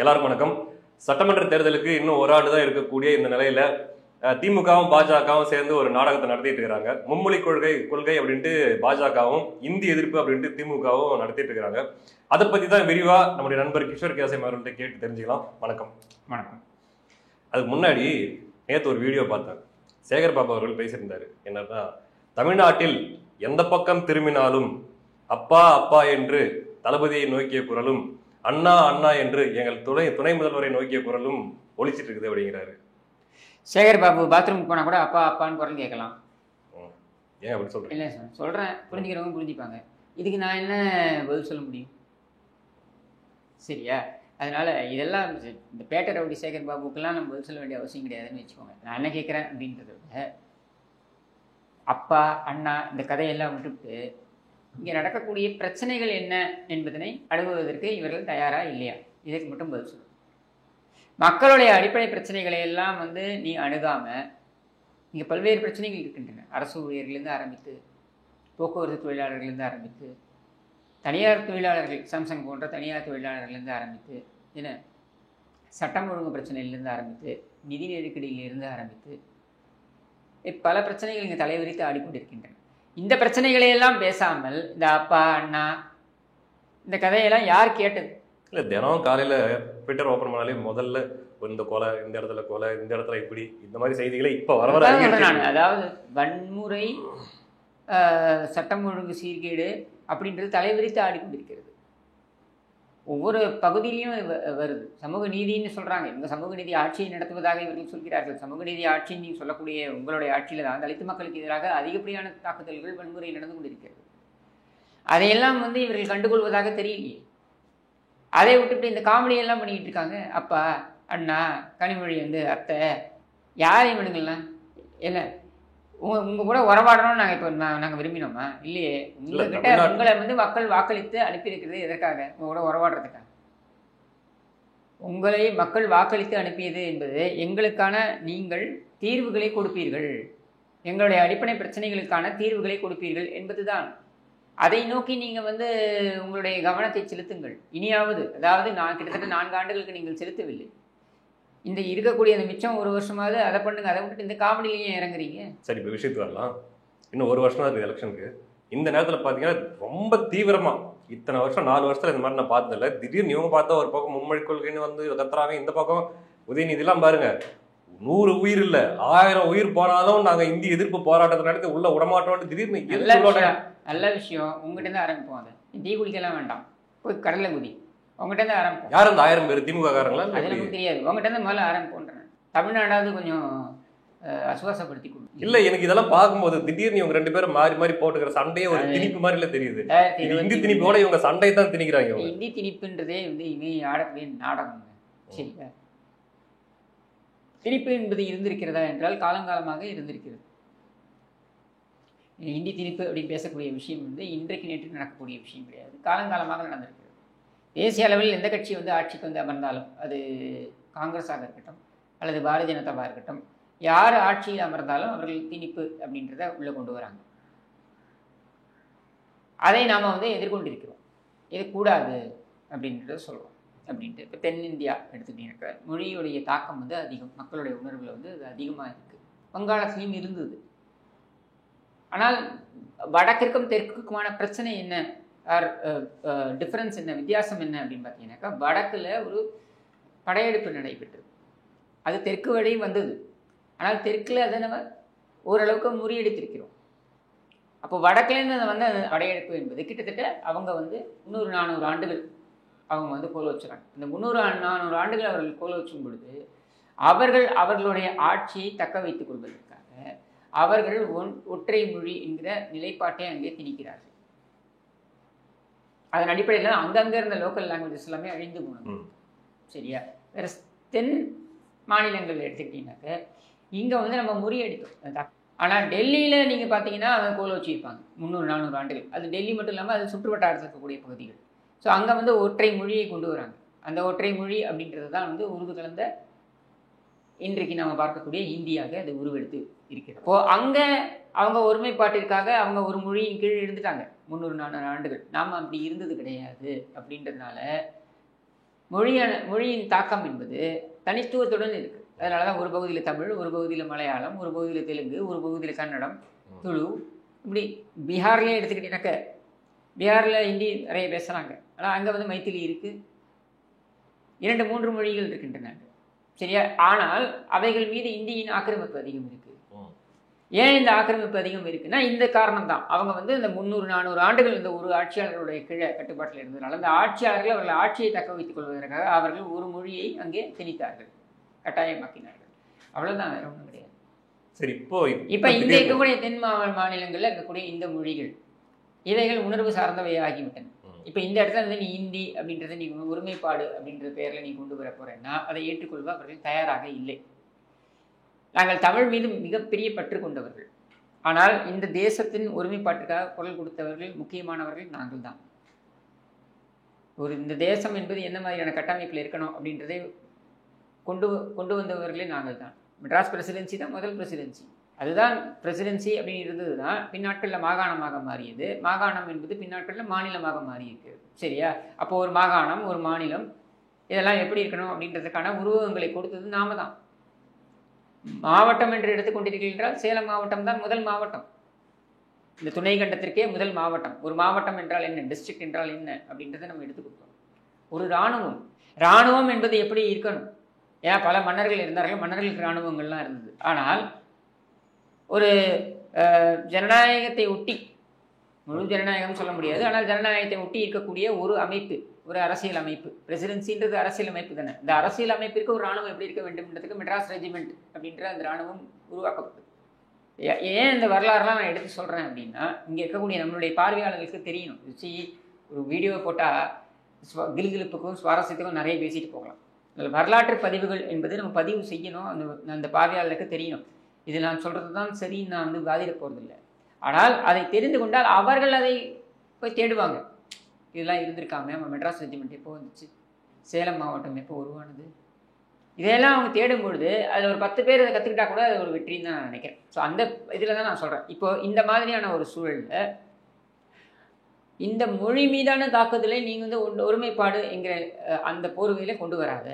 எல்லாருக்கும் வணக்கம். சட்டமன்ற தேர்தலுக்கு இன்னும் ஒரு ஆண்டு தான் இருக்கக்கூடிய இந்த நிலையில திமுகவும் பாஜகவும் சேர்ந்து ஒரு நாடகத்தை நடத்திட்டு இருக்கிறாங்க. மும்மொழி கொள்கை அப்படின்ட்டு பாஜகவும், இந்தி எதிர்ப்பு அப்படின்ட்டு திமுகவும் நடத்திட்டு இருக்கிறாங்க. அதை பத்தி தான் விரிவா நம்முடைய நண்பர் கிஷோர் கேசம் அவர்கள்ட்ட கேட்டு தெரிஞ்சுக்கலாம். வணக்கம். வணக்கம். அதுக்கு முன்னாடி நேற்று ஒரு வீடியோ பார்த்தேன். சேகர் பாபு அவர்கள் பேசியிருந்தாரு. என்னன்னா, தமிழ்நாட்டில் எந்த பக்கம் திரும்பினாலும் அப்பா அப்பா என்று தளபதியை நோக்கிய குரலும், அண்ணா அண்ணா என்று எங்கள் துணை முதல்வரை நோக்கிய குரலும் ஒலிச்சிட்டு இருக்குது அப்படிங்கிறாரு. சேகர் பாபு பாத்ரூம் போனா கூட அப்பா அப்பான்னு குரல் கேட்கலாம். ஏன் அப்படி சொல்றேன்? இல்லை சார், சொல்றேன், புரிஞ்சுக்கிறவங்க புரிஞ்சுப்பாங்க. இதுக்கு நான் என்ன பதில் சொல்ல முடியும்? சரியா? அதனால இதெல்லாம் இந்த பேட்டை ரவுடி சேகர் பாபுக்கெல்லாம் நம்ம பதில் சொல்ல வேண்டிய அவசியம் கிடையாதுன்னு வச்சுக்கோங்க. நான் என்ன கேட்குறேன் அப்படின்றத விட, அப்பா அண்ணா இந்த கதையெல்லாம் விட்டுவிட்டு இங்கே நடக்கக்கூடிய பிரச்சனைகள் என்ன என்பதனை அணுகுவதற்கு இவர்கள் தயாரா இல்லையா, இதற்கு மட்டும் பதில் சொல்லணும். மக்களுடைய அடிப்படை பிரச்சனைகளை எல்லாம் நீ அணுகாம, இங்கே பல்வேறு பிரச்சனைகள் இருக்கின்றன. அரசு ஊழியர்லேருந்து ஆரம்பித்து, போக்குவரத்து தொழிலாளர்கள்லேருந்து ஆரம்பித்து, தனியார் தொழிலாளர்கள், சாம்சங் போன்ற தனியார் தொழிலாளர்கள்லேருந்து ஆரம்பித்து, என்ன சட்டம் ஒழுங்கு பிரச்சனையிலேருந்து ஆரம்பித்து, நிதி நெருக்கடியிலிருந்து ஆரம்பித்து பல பிரச்சனைகள் இங்கே தலைவிரித்து ஆடிக்கொண்டிருக்கின்றன. இந்த பிரச்சனைகளையெல்லாம் பேசாமல் இந்த அப்பா அண்ணா இந்த கதையெல்லாம் யார் கேட்டது? இல்லை, தினம் காலையில் ட்விட்டர் ஓப்பன் பண்ணாலே முதல்ல இந்த கொலை, இந்த இடத்துல கொலை, இந்த இடத்துல இப்படி, இந்த மாதிரி செய்திகளை இப்போ வர நான் அதாவது வன்முறை, சட்டம் ஒழுங்கு சீர்கேடு அப்படின்றது தலைவிரித்து ஆடிக்கொண்டிருக்கிறது. ஒவ்வொரு பகுதியிலையும் வருது. சமூக நீதினு சொல்கிறாங்க. இவங்க சமூக நீதி ஆட்சியை நடத்துவதாக இவர்கள் சொல்கிறார்கள். சமூக நீதி ஆட்சின்னு நீங்கள் சொல்லக்கூடிய உங்களுடைய ஆட்சியில் தான் தலித்து மக்களுக்கு எதிராக அதிகப்படியான தாக்குதல்கள், வன்முறை நடந்து கொண்டிருக்கிறது. அதையெல்லாம் இவர்கள் கண்டுகொள்வதாக தெரியலையே. அதை விட்டுட்டு இந்த காமெடியெல்லாம் பண்ணிக்கிட்டு இருக்காங்க. அப்பா அண்ணா, கனிமொழி அத்தை, யாரையும் விடுங்கள்லாம். என்ன உங்க கூட உறவாடணும்னு நாங்கள் இப்போ நாங்கள் விரும்பினோமா? இல்லையே. உங்ககிட்ட உங்களை மக்கள் வாக்களித்து அனுப்பியிருக்கிறது எதற்காக? உங்க கூட உறவாடுறதுக்காக. உங்களை மக்கள் வாக்களித்து அனுப்பியது என்பது எங்களுக்கான நீங்கள் தீர்வுகளை கொடுப்பீர்கள், எங்களுடைய அடிப்படை பிரச்சனைகளுக்கான தீர்வுகளை கொடுப்பீர்கள் என்பதுதான். அதை நோக்கி நீங்கள் உங்களுடைய கவனத்தை செலுத்துங்கள். இனியாவது, அதாவது நான் கிட்டத்தட்ட 4 ஆண்டுகளுக்கு நீங்கள் செலுத்தவில்லை. இந்த இருக்கக்கூடிய அந்த மிச்சம் ஒரு வருஷமாவது அதை பண்ணுங்க. அதை விட்டுட்டு இந்த காமெடியிலையும் இறங்குறீங்க. சரி, இப்போ விஷயத்துக்கு வரலாம். இன்னும் ஒரு வருஷம் தான் இருக்குது எலெக்ஷனுக்கு. இந்த நேரத்தில் பார்த்தீங்கன்னா ரொம்ப தீவிரமா, இத்தனை வருஷம் 4 வருஷத்துல இந்த மாதிரி நான் பார்த்ததில்ல. திடீர்னு இவங்க பார்த்தா ஒரு பக்கம் மும்மொழி கொள்கைன்னு கத்துறாங்க, இந்த பக்கம் உதயநிதிலாம் பாருங்க, 100 உயிர் இல்லை 1000 உயிர் போனாலும் நாங்கள் இந்தி எதிர்ப்பு போராட்டத்தை நடத்தி உள்ள விடமாட்டோம். திடீர்னு நல்ல விஷயம். உங்ககிட்ட இருந்து ஆரம்பிப்போம். அதை டீ குடிக்கலாம் வேண்டாம், போய் கடலை குதி. உங்ககிட்ட இருந்து ஆரம்பிப்போம். யார் அந்த 1000 பேர்? திமுக காரங்களா? அது நமக்கு தெரியாது. உங்ககிட்ட இருந்து முதல்ல ஆரம்பிப்போன்றேன். தமிழ்நாடாவது கொஞ்சம் அசுவாசப்படுத்தி கொடுக்கும். இல்ல, எனக்கு இதெல்லாம் பார்க்கும்போது திடீர்னு இவங்க 2 பேரும் மாறி மாறி போட்டுக்கிற சண்டையே ஒரு திணிப்பு மாதிரி இல்ல தெரியுது. இந்தி திணிப்போட இவங்க சண்டையை தான் திணிக்கிறாங்க. இந்தி திணிப்புன்றதே இவங்க ஆடக்கூடிய நாடகம். சரியா? திணிப்பு என்பது இருந்திருக்கிறதா என்றால் காலங்காலமாக இருந்திருக்கிறது. இந்தி திணிப்பு அப்படின்னு பேசக்கூடிய விஷயம் இன்றைக்கு நேற்று நடக்கக்கூடிய விஷயம் கிடையாது. காலங்காலமாக நடந்திருக்கிறது. தேசிய அளவில் எந்த கட்சி ஆட்சிக்கு அமர்ந்தாலும், அது காங்கிரஸாக இருக்கட்டும் அல்லது பாரதிய ஜனதாவாக இருக்கட்டும், யார் ஆட்சியில் அமர்ந்தாலும் அவர்கள் திணிப்பு அப்படின்றத உள்ளே கொண்டு வராங்க. அதை நாம் எதிர்கொண்டிருக்கிறோம். இது கூடாது அப்படின்றத சொல்கிறோம். அப்படின்ட்டு இப்போ தென்னிந்தியா எடுத்துக்கிட்டீங்கன்னாக்கா மொழியுடைய தாக்கம் அதிகம், மக்களுடைய உணர்வில் அது அதிகமாக இருக்குது. வங்காளத்திலையும் இருந்தது. ஆனால் வடக்கிற்கும் தெற்குக்குமான பிரச்சனை என்ன, டிஃப்ரென்ஸ் என்ன, வித்தியாசம் என்ன அப்படின்னு பார்த்தீங்கன்னாக்கா, வடக்கில் ஒரு படையெடுப்பு நடைபெற்றது. அது தெற்கு வழி வந்தது. ஆனால் தெற்கில் அதை நம்ம ஓரளவுக்கு முறியடித்திருக்கிறோம். அப்போ வடக்குலேருந்து அந்த படையெடுப்பு என்பது கிட்டத்தட்ட அவங்க 300-400 ஆண்டுகள் அவங்க கோல் வச்சுறாங்க. இந்த 300-400 ஆண்டுகள் அவர்கள் கோல் வச்சும் பொழுது அவர்களுடைய ஆட்சியை தக்க வைத்துக் கொள்வதற்காக அவர்கள் ஒற்றை மொழி என்கிற நிலைப்பாட்டை அங்கே திணிக்கிறார்கள். அதன் அடிப்படையில் அங்கங்கே இருந்த லோக்கல் லாங்குவேஜஸ் எல்லாமே அழிந்து போனது. சரியா? வேற தென் மாநிலங்கள் எடுத்துக்கிட்டீங்கன்னாக்க இங்கே நம்ம முறியடித்தோம். ஆனால் டெல்லியில் நீங்கள் பார்த்தீங்கன்னா அவங்க கோல் வச்சுருப்பாங்க 300-400 ஆண்டுகள். அது டெல்லி மட்டும் இல்லாமல் அது சுற்று வட்டாரத்தில் இருக்கக்கூடிய பகுதிகள். ஸோ அங்கே ஒற்றை மொழியை கொண்டு வராங்க. அந்த ஒற்றை மொழி அப்படின்றது தான் உருது கலந்த இன்றைக்கு நம்ம பார்க்கக்கூடிய இந்தியாக அது உருவெடுத்து இருக்கிறது. இப்போ அங்கே அவங்க ஒருமைப்பாட்டிற்காக அவங்க ஒரு மொழியின் கீழ் இருந்துட்டாங்க 300-400 ஆண்டுகள். நாம் அப்படி இருந்தது கிடையாது. அப்படின்றதுனால மொழியின் தாக்கம் என்பது தனித்துவத்துடன் இருக்குது. அதனால தான் ஒரு பகுதியில் தமிழ், ஒரு பகுதியில் மலையாளம், ஒரு பகுதியில் தெலுங்கு, ஒரு பகுதியில் கன்னடம், துளு, இப்படி பீகார்லேயே எடுத்துக்கிட்டீங்கன்னாக்க பீகாரில் ஹிந்தி நிறைய பேசுகிறாங்க. ஆனால் அங்கே வந்து மைத்திலி இருக்குது, 2-3 மொழிகள் இருக்கின்றன. சரியா? ஆனால் அவைகள் மீது இந்தியின் ஆக்கிரமிப்பு அதிகம் இருக்குது. ஏன் இந்த ஆக்கிரமிப்பு அதிகம் இருக்குன்னா இந்த காரணம் தான். அவங்க வந்து இந்த 300-400 ஆண்டுகள் இந்த ஒரு ஆட்சியாளர்களுடைய கீழே கட்டுப்பாட்டில் இருந்ததுனால அந்த ஆட்சியாளர்கள் அவர்கள் ஆட்சியை தக்க வைத்துக் கொள்வதற்காக அவர்கள் ஒரு மொழியை அங்கே திணித்தார்கள், கட்டாயமாக்கினார்கள். அவ்வளவுதான், வேற ஒன்றும் கிடையாது. சரி, இப்போ இந்த இருக்கக்கூடிய தென் மாநிலங்களில் இருக்கக்கூடிய இந்த மொழிகள் இவைகள் உணர்வு சார்ந்தவை ஆகிவிட்டன. இப்போ இந்த இடத்துல வந்து நீ இந்தி அப்படின்றத நீ ஒருமைப்பாடு அப்படின்ற பெயரில் நீ கொண்டு வர போறேன்னா அதை ஏற்றுக்கொள்வ அவர்கள் தயாராக இல்லை. நாங்கள் தமிழ் மீது மிகப்பெரிய பற்று கொண்டவர்கள். ஆனால் இந்த தேசத்தின் ஒருமைப்பாட்டுக்காக குரல் கொடுத்தவர்கள் முக்கியமானவர்கள் நாங்கள் தான். இந்த தேசம் என்பது என்ன மாதிரியான கட்டமைப்பில் இருக்கணும் அப்படின்றதை கொண்டு வந்தவர்களே நாங்கள் தான். மெட்ராஸ் பிரசிடென்சி தான் முதல் பிரசிடென்சி. அதுதான் பிரசிடென்சி அப்படின்னு இருந்தது தான் பின்னாட்களில் மாகாணமாக மாறியது. மாகாணம் என்பது பின்னாட்களில் மாநிலமாக மாறியிருக்கு. சரியா? அப்போ ஒரு மாகாணம், ஒரு மாநிலம், இதெல்லாம் எப்படி இருக்கணும் அப்படின்றதுக்கான உருவகங்களை கொடுத்தது நாம தான். மாவட்டம் என்று எடுத்துக்கொண்டீர்கள் என்றால் சேலம் மாவட்டம் தான் முதல் மாவட்டம், இந்த துணை கண்டத்திற்கே முதல் மாவட்டம். ஒரு மாவட்டம் என்றால் என்ன, டிஸ்ட்ரிக்ட் என்றால் என்ன அப்படின்றத நம்ம எடுத்து கொடுத்தோம். ஒரு இராணுவம் என்பது எப்படி இருக்கணும்? ஏன் பல மன்னர்கள் இருந்தார்கள், மன்னர்களுக்கு இராணுவங்கள்லாம் இருந்தது. ஆனால் ஒரு ஜனநாயகத்தை ஒட்டி, முழு ஜனநாயகம் சொல்ல முடியாது, ஆனால் ஜனநாயகத்தை ஒட்டி இருக்கக்கூடிய ஒரு அமைப்பு, ஒரு அரசியல் அமைப்பு. பிரசிடென்சின்றது அரசியல் அமைப்பு தானே. இந்த அரசியல் அமைப்பிற்கு ஒரு இராணுவம் எப்படி இருக்க வேண்டும்ன்றதுக்கு மெட்ராஸ் ரெஜிமெண்ட் அப்படின்ற அந்த இராணுவம் உருவாக்கப்பட்டது. ஏன் இந்த வரலாறுலாம் நான் எடுத்து சொல்கிறேன் அப்படின்னா இங்கே இருக்கக்கூடிய நம்மளுடைய பார்வையாளர்களுக்கு தெரியணும். ஒரு வீடியோவை போட்டால் கிலுகிலுப்புக்கும் சுவாரஸ்யத்துக்கும் நிறைய பேசிட்டு போகலாம். அதில் வரலாற்று பதிவுகள் என்பது நம்ம பதிவு செய்யணும். அந்த பார்வையாளர்களுக்கு தெரியணும். இது நான் சொல்கிறது தான் சரின்னு நான் வந்து வாதிட போகிறதில்லை. ஆனால் அதை தெரிந்து கொண்டால் அவர்கள் அதை போய் தேடுவாங்க. இதெல்லாம் இருந்திருக்காங்க, நம்ம மெட்ராஸ் ரெஜிமெண்ட் எப்போ வந்துச்சு, சேலம் மாவட்டம் எப்போ உருவானது, இதையெல்லாம் அவங்க தேடும் பொழுது அதில் ஒரு 10 பேர் அதை கற்றுக்கிட்டா கூட அது ஒரு வெற்றின்னு தான் நான் நினைக்கிறேன். ஸோ அந்த இதில் தான் நான் சொல்கிறேன். இப்போ இந்த மாதிரியான ஒரு சூழலில் இந்த மொழி மீதான தாக்குதலை நீங்கள் வந்து ஒருமைப்பாடு என்கிற அந்த போர்வையில் கொண்டு வராத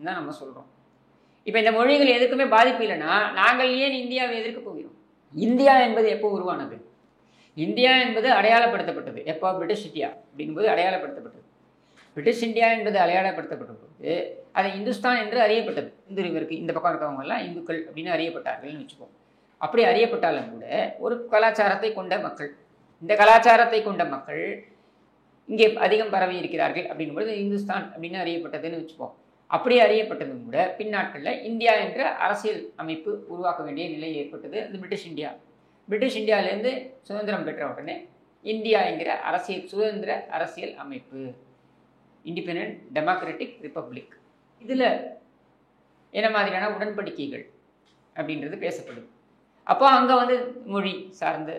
தான் நம்ம சொல்கிறோம். இப்போ இந்த மொழிகள் எதுக்குமே பாதிப்பு இல்லைன்னா நாங்கள் ஏன் இந்தியாவை எதிர்க்க போகிறோம்? இந்தியா என்பது எப்போ உருவானது? இந்தியா என்பது அடையாளப்படுத்தப்பட்டது எப்போ? பிரிட்டிஷ் இந்தியா அப்படிங்கும்போது அடையாளப்படுத்தப்பட்டது. பிரிட்டிஷ் இந்தியா என்பது அடையாளப்படுத்தப்பட்ட போது அது இந்துஸ்தான் என்று அறியப்பட்டது. இவருக்கு இந்த பக்கம் இருக்கவங்க எல்லாம் இந்துக்கள் அப்படின்னு அறியப்பட்டார்கள்னு வச்சுப்போம். அப்படி அறியப்பட்டாலும் கூட ஒரு கலாச்சாரத்தை கொண்ட மக்கள், இந்த கலாச்சாரத்தை கொண்ட மக்கள் இங்கே அதிகம் பரவி இருக்கிறார்கள் அப்படிங்கும்போது இந்துஸ்தான் அப்படின்னு அறியப்பட்டதுன்னு வச்சுப்போம். அப்படி அறியப்பட்டதும் கூட பின்னாட்களில் இந்தியா என்ற அரசியல் அமைப்பு உருவாக்க வேண்டிய நிலை ஏற்பட்டது. அது பிரிட்டிஷ் இந்தியா. பிரிட்டிஷ் இந்தியாவிலேருந்து சுதந்திரம் பெற்ற உடனே இந்தியா என்கிற சுதந்திர அரசியல் அமைப்பு, இண்டிபெண்டன்ட் டெமோக்ராட்டிக் ரிப்பப்ளிக், இதில் என்ன மாதிரியான உடன்படிக்கைகள் அப்படின்றது பேசப்படுது. அப்போ அங்கே வந்து மொழி சார்ந்த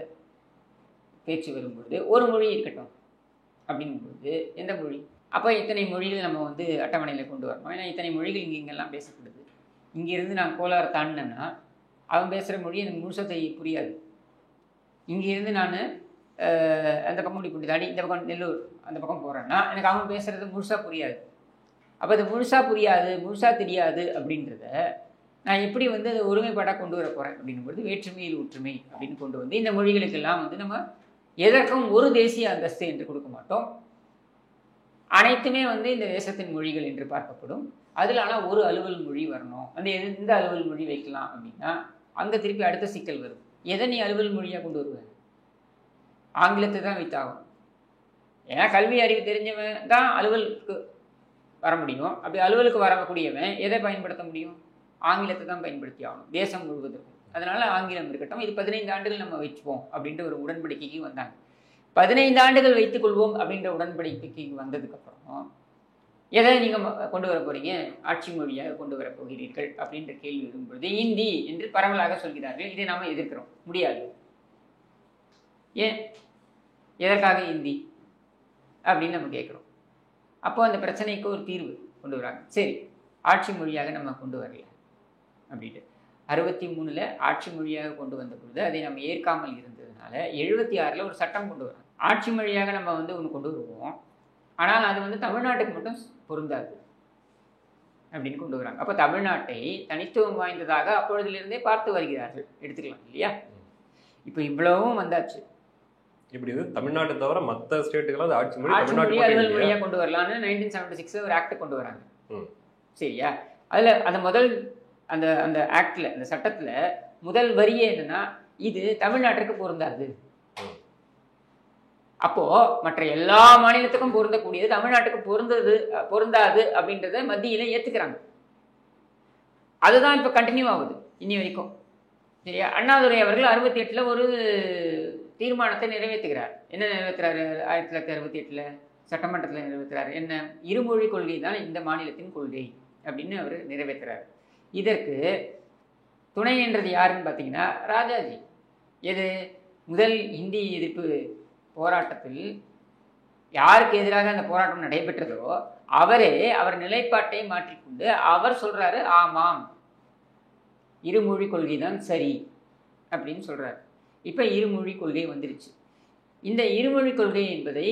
பேச்சு வரும்பொழுது ஒரு மொழி இருக்கட்டும் அப்படிங்கும்பொழுது எந்த மொழி? அப்போ இத்தனை மொழிகள் நம்ம வந்து அட்டவணையில் கொண்டு வரணும். ஏன்னா இத்தனை மொழிகள் இங்கெல்லாம் பேசப்படுது. இங்கேருந்து நான் கோலாறு தாண்டினேன்னா அவன் பேசுகிற மொழி எனக்கு முழுசத்தை புரியாது. இங்கேருந்து நான் அந்த பக்கம் முடிப்பூண்டி தாண்டி இந்த பக்கம் நெல்லூர் அந்த பக்கம் போகிறேன்னா எனக்கு அவன் பேசுகிறது முழுசாக புரியாது. அப்போ அது முழுசாக புரியாது, முழுசாக தெரியாது அப்படின்றத நான் எப்படி வந்து அதை ஒருமைப்பாடாக கொண்டு வர போகிறேன் அப்படின்னும்போது வேற்றுமையில் ஒற்றுமை அப்படின்னு கொண்டு வந்து இந்த மொழிகளுக்கெல்லாம் வந்து நம்ம எதற்கும் ஒரு தேசிய அந்தஸ்து என்று கொடுக்க மாட்டோம். அனைத்துமே வந்து இந்த தேசத்தின் மொழிகள் என்று பார்க்கப்படும். அதில் ஆனால் ஒரு அலுவல் மொழி வரணும். அந்த எந்த அலுவல் மொழி வைக்கலாம் அப்படின்னா அங்கே திருப்பி அடுத்த சிக்கல் வரும். எதை நீ அலுவல் மொழியாக கொண்டு வருவேன்? ஆங்கிலத்தை தான் வைத்தாகும். ஏன்னா கல்வி அறிவு தெரிஞ்சவன் தான் அலுவலுக்கு வர முடியும். அப்படி அலுவலுக்கு வரக்கூடியவன் எதை பயன்படுத்த முடியும்? ஆங்கிலத்தை தான் பயன்படுத்தி ஆகணும் தேசம் முழுவதும். அதனால ஆங்கிலம் இருக்கட்டும், இது 15 ஆண்டுகள் நம்ம வச்சுப்போம் அப்படின்ற ஒரு உடன்படிக்கைக்கு வந்தாங்க. 15 ஆண்டுகள் வைத்துக் கொள்வோம் அப்படின்ற உடன்படிக்கைக்கு வந்ததுக்கப்புறம் எதை நீங்கள் கொண்டு வர போகிறீங்க? ஆட்சி மொழியாக கொண்டு வர போகிறீர்கள் அப்படின்ற கேள்வி வரும்பொழுது இந்தி என்று பரவலாக சொல்கிறார்கள். இதை நாம் எதிர்க்கிறோம். முடியாது. ஏன்? எதற்காக இந்தி அப்படின்னு நம்ம கேட்குறோம். அப்போ அந்த பிரச்சனைக்கு ஒரு தீர்வு கொண்டு வராங்க. சரி, ஆட்சி மொழியாக நம்ம கொண்டு வரல அப்படின்ட்டு 63 ஆட்சி மொழியாக கொண்டு வந்த பொழுது அதை நம்ம ஏற்காமல் இருந்ததுனால 76 ஒரு சட்டம் கொண்டு வரோம். ஆட்சி மொழியாக நம்ம வந்து ஒன்று கொண்டு வருவோம். ஆனால் அது வந்து தமிழ்நாட்டுக்கு மட்டும் பொருந்தாது. அப்படின்னு கொண்டு வராங்க. அப்போ தமிழ்நாட்டை தனித்துவம் வாய்ந்ததாக அப்பொழுதிலிருந்தே பார்த்து வருகிறார்கள், எடுத்துக்கலாம் இல்லையா? இப்போ இவ்வளவும் வந்தாச்சு. இப்படி இது தமிழ்நாட்டை தவிர மற்ற ஸ்டேட்டுகள் ஆட்சி மொழி அலுவல் மொழியாக கொண்டு வரலாம்னு 1976 ஒரு ஆக்ட் கொண்டு வராங்க. சரியா? அதில் அந்த முதல் அந்த அந்த ஆக்டில், அந்த சட்டத்தில் முதல் வரியே என்னன்னா, இது தமிழ்நாட்டிற்கு பொருந்தாது. அப்போ மற்ற எல்லா மாநிலத்துக்கும் பொருந்தக்கூடியது தமிழ்நாட்டுக்கு பொருந்தாது அப்படின்றத மத்தியில ஏத்துக்கிறாங்க. அதுதான் இப்ப கண்டினியூ ஆகுது இன்னி வரைக்கும். சரியா? அண்ணாதுரை அவர்கள் 68ல் ஒரு தீர்மானத்தை நிறைவேற்றுகிறார். என்ன நிறைவேற்றுறாரு? 1968ல் சட்டமன்றத்தில் நிறைவேற்றுறாரு. என்ன? இருமொழி கொள்கை தான் இந்த மாநிலத்தின் கொள்கை அப்படின்னு அவர் நிறைவேற்றுறாரு. இதற்கு துணை நின்றது யாருன்னு பார்த்தீங்கன்னா ராஜாஜி. எது? முதல் இந்தி எதிர்ப்பு போராட்டத்தில் யாருக்கு எதிராக அந்த போராட்டம் நடைபெற்றதோ அவரே அவர் நிலைப்பாட்டை மாற்றிக்கொண்டு அவர் சொல்றாரு, ஆமாம் இருமொழி கொள்கை தான் சரி அப்படின்னு சொல்றாரு. இப்ப இருமொழி கொள்கை வந்துருச்சு. இந்த இருமொழி கொள்கை என்பதை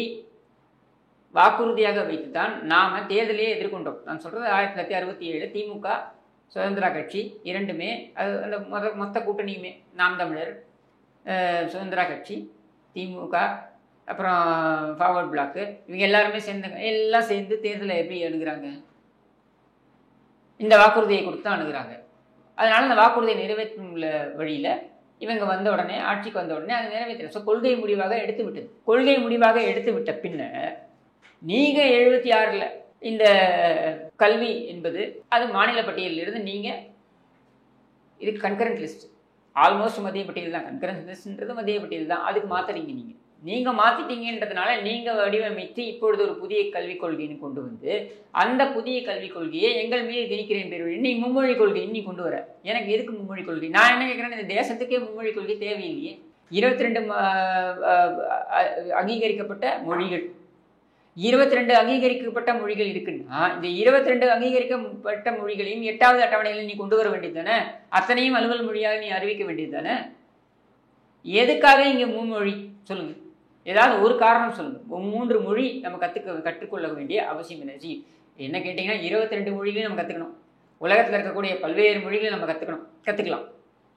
வாக்குறுதியாக வைத்துதான் நாம தேர்தலையே எதிர்கொண்டோம். நான் சொல்றது 1967 திமுக சுதந்திரா கட்சி இரண்டுமே, அது அந்த மொத்த கூட்டணியுமே, நாம் தமிழர், சுதந்திரா கட்சி, திமுக, அப்புறம் ஃபார்வர்ட் பிளாக்கு, இவங்க எல்லாருமே எல்லாம் சேர்ந்து தேர்தலை எப்படி அணுகிறாங்க? இந்த வாக்குறுதியை கொடுத்து தான் அணுகிறாங்க. அதனால அந்த வாக்குறுதியை நிறைவேற்றும் வழியில இவங்க வந்த உடனே, ஆட்சிக்கு வந்த உடனே அதை நிறைவேற்ற. ஸோ கொள்கை முடிவாக எடுத்து விட்டது. கொள்கை முடிவாக எடுத்து விட்ட பின்னர் நீங்க 76ல் இந்த கல்வி என்பது அது மாநில பட்டியலிருந்து நீங்க இது கன்கரண்ட் லிஸ்ட், ஆல்மோஸ்ட் மத்திய பட்டியல் தான். கன்கரண்ட் லிஸ்ட்ன்றது மத்திய பட்டியல் தான். அதுக்கு மாத்துறீங்க. நீங்க மாத்திட்டீங்கன்றதுனால நீங்க வடிவமைத்து இப்பொழுது ஒரு புதிய கல்விக் கொள்கைன்னு கொண்டு வந்து அந்த புதிய கல்விக் கொள்கையை எங்கள் மீது திணிக்கிறேன் பேர் நீ மும்மொழி கொள்கை இன்னி கொண்டு வர. எனக்கு எதுக்கு மும்மொழி கொள்கை? நான் என்ன கேட்கிறேன், இந்த தேசத்துக்கே மும்மொழி கொள்கை தேவையில்லையே. 22 அங்கீகரிக்கப்பட்ட மொழிகள், 22 அங்கீகரிக்கப்பட்ட மொழிகள் இருக்குன்னா இந்த 22 அங்கீகரிக்கப்பட்ட மொழிகளையும் 8வது அட்டவணையில் நீ கொண்டு வர வேண்டியது தானே? அத்தனையும் அலுவல் மொழியாக நீ அறிவிக்க வேண்டியது தானே? எதுக்காக இங்க மும்மொழி? சொல்லுங்க, ஏதாவது ஒரு காரணம் சொல்லுங்க. 3 மொழி நம்ம கற்றுக்கொள்ள வேண்டிய அவசியம் என்ன கேட்டீங்கன்னா, 22 மொழிகளையும் நம்ம கற்றுக்கணும். உலகத்தில் இருக்கக்கூடிய பல்வேறு மொழிகளை நம்ம கற்றுக்கலாம்.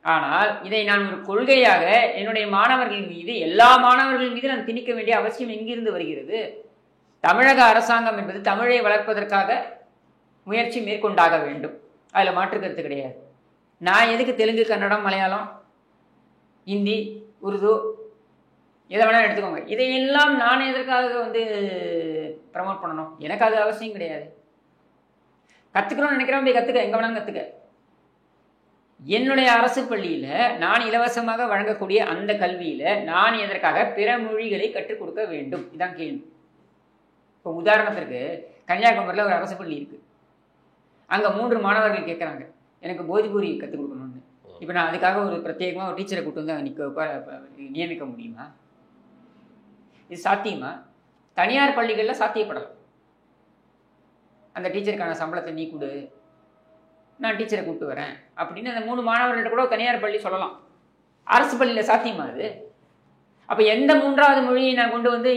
ஆனால் இதை நான் ஒரு கொள்கையாக என்னுடைய மாணவர்கள் மீது, எல்லா மாணவர்கள் மீது நான் திணிக்க வேண்டிய அவசியம் எங்கிருந்து வருகிறது? தமிழக அரசாங்கம் என்பது தமிழை வளர்ப்பதற்காக முயற்சி மேற்கொண்டாக வேண்டும். அதில் மாற்று கருத்து கிடையாது. நான் எதுக்கு தெலுங்கு, கன்னடம், மலையாளம், ஹிந்தி, உருது எதை வேணாலும் எடுத்துக்கோங்க, இதையெல்லாம் நான் எதற்காக ப்ரமோட் பண்ணணும்? எனக்கு அது அவசியம் கிடையாது. கற்றுக்கணும்னு நினைக்கிறேன், போய் கற்றுக்க, எங்கே வேணாலும் கற்றுக்க. என்னுடைய அரசு பள்ளியில் நான் இலவசமாக வழங்கக்கூடிய அந்த கல்வியில் நான் எதற்காக பிற மொழிகளை கற்றுக் கொடுக்க வேண்டும்? இதான் கேள்வி. இப்போ உதாரணத்திற்கு கன்னியாகுமரியில் ஒரு அரசு பள்ளி இருக்குது. அங்கே 3 மாணவர்கள் கேட்குறாங்க, எனக்கு போஜ்பூரி கற்றுக் கொடுக்கணும்னு. இப்போ நான் அதுக்காக ஒரு பிரத்யேகமாக ஒரு டீச்சரை கூட்டு வந்து நியமிக்க முடியுமா? இது சாத்தியமா? தனியார் பள்ளிகளில் சாத்தியப்படலாம். அந்த டீச்சருக்கான சம்பளத்தை நீ கொடு, நான் டீச்சரை கூப்பிட்டு வரேன் அப்படின்னு அந்த 3 மாணவர்கள்ட்ட கூட தனியார் பள்ளி சொல்லலாம். அரசு பள்ளியில் சாத்தியமா அது? அப்போ எந்த 3வது மொழியை நான் கொண்டு வந்து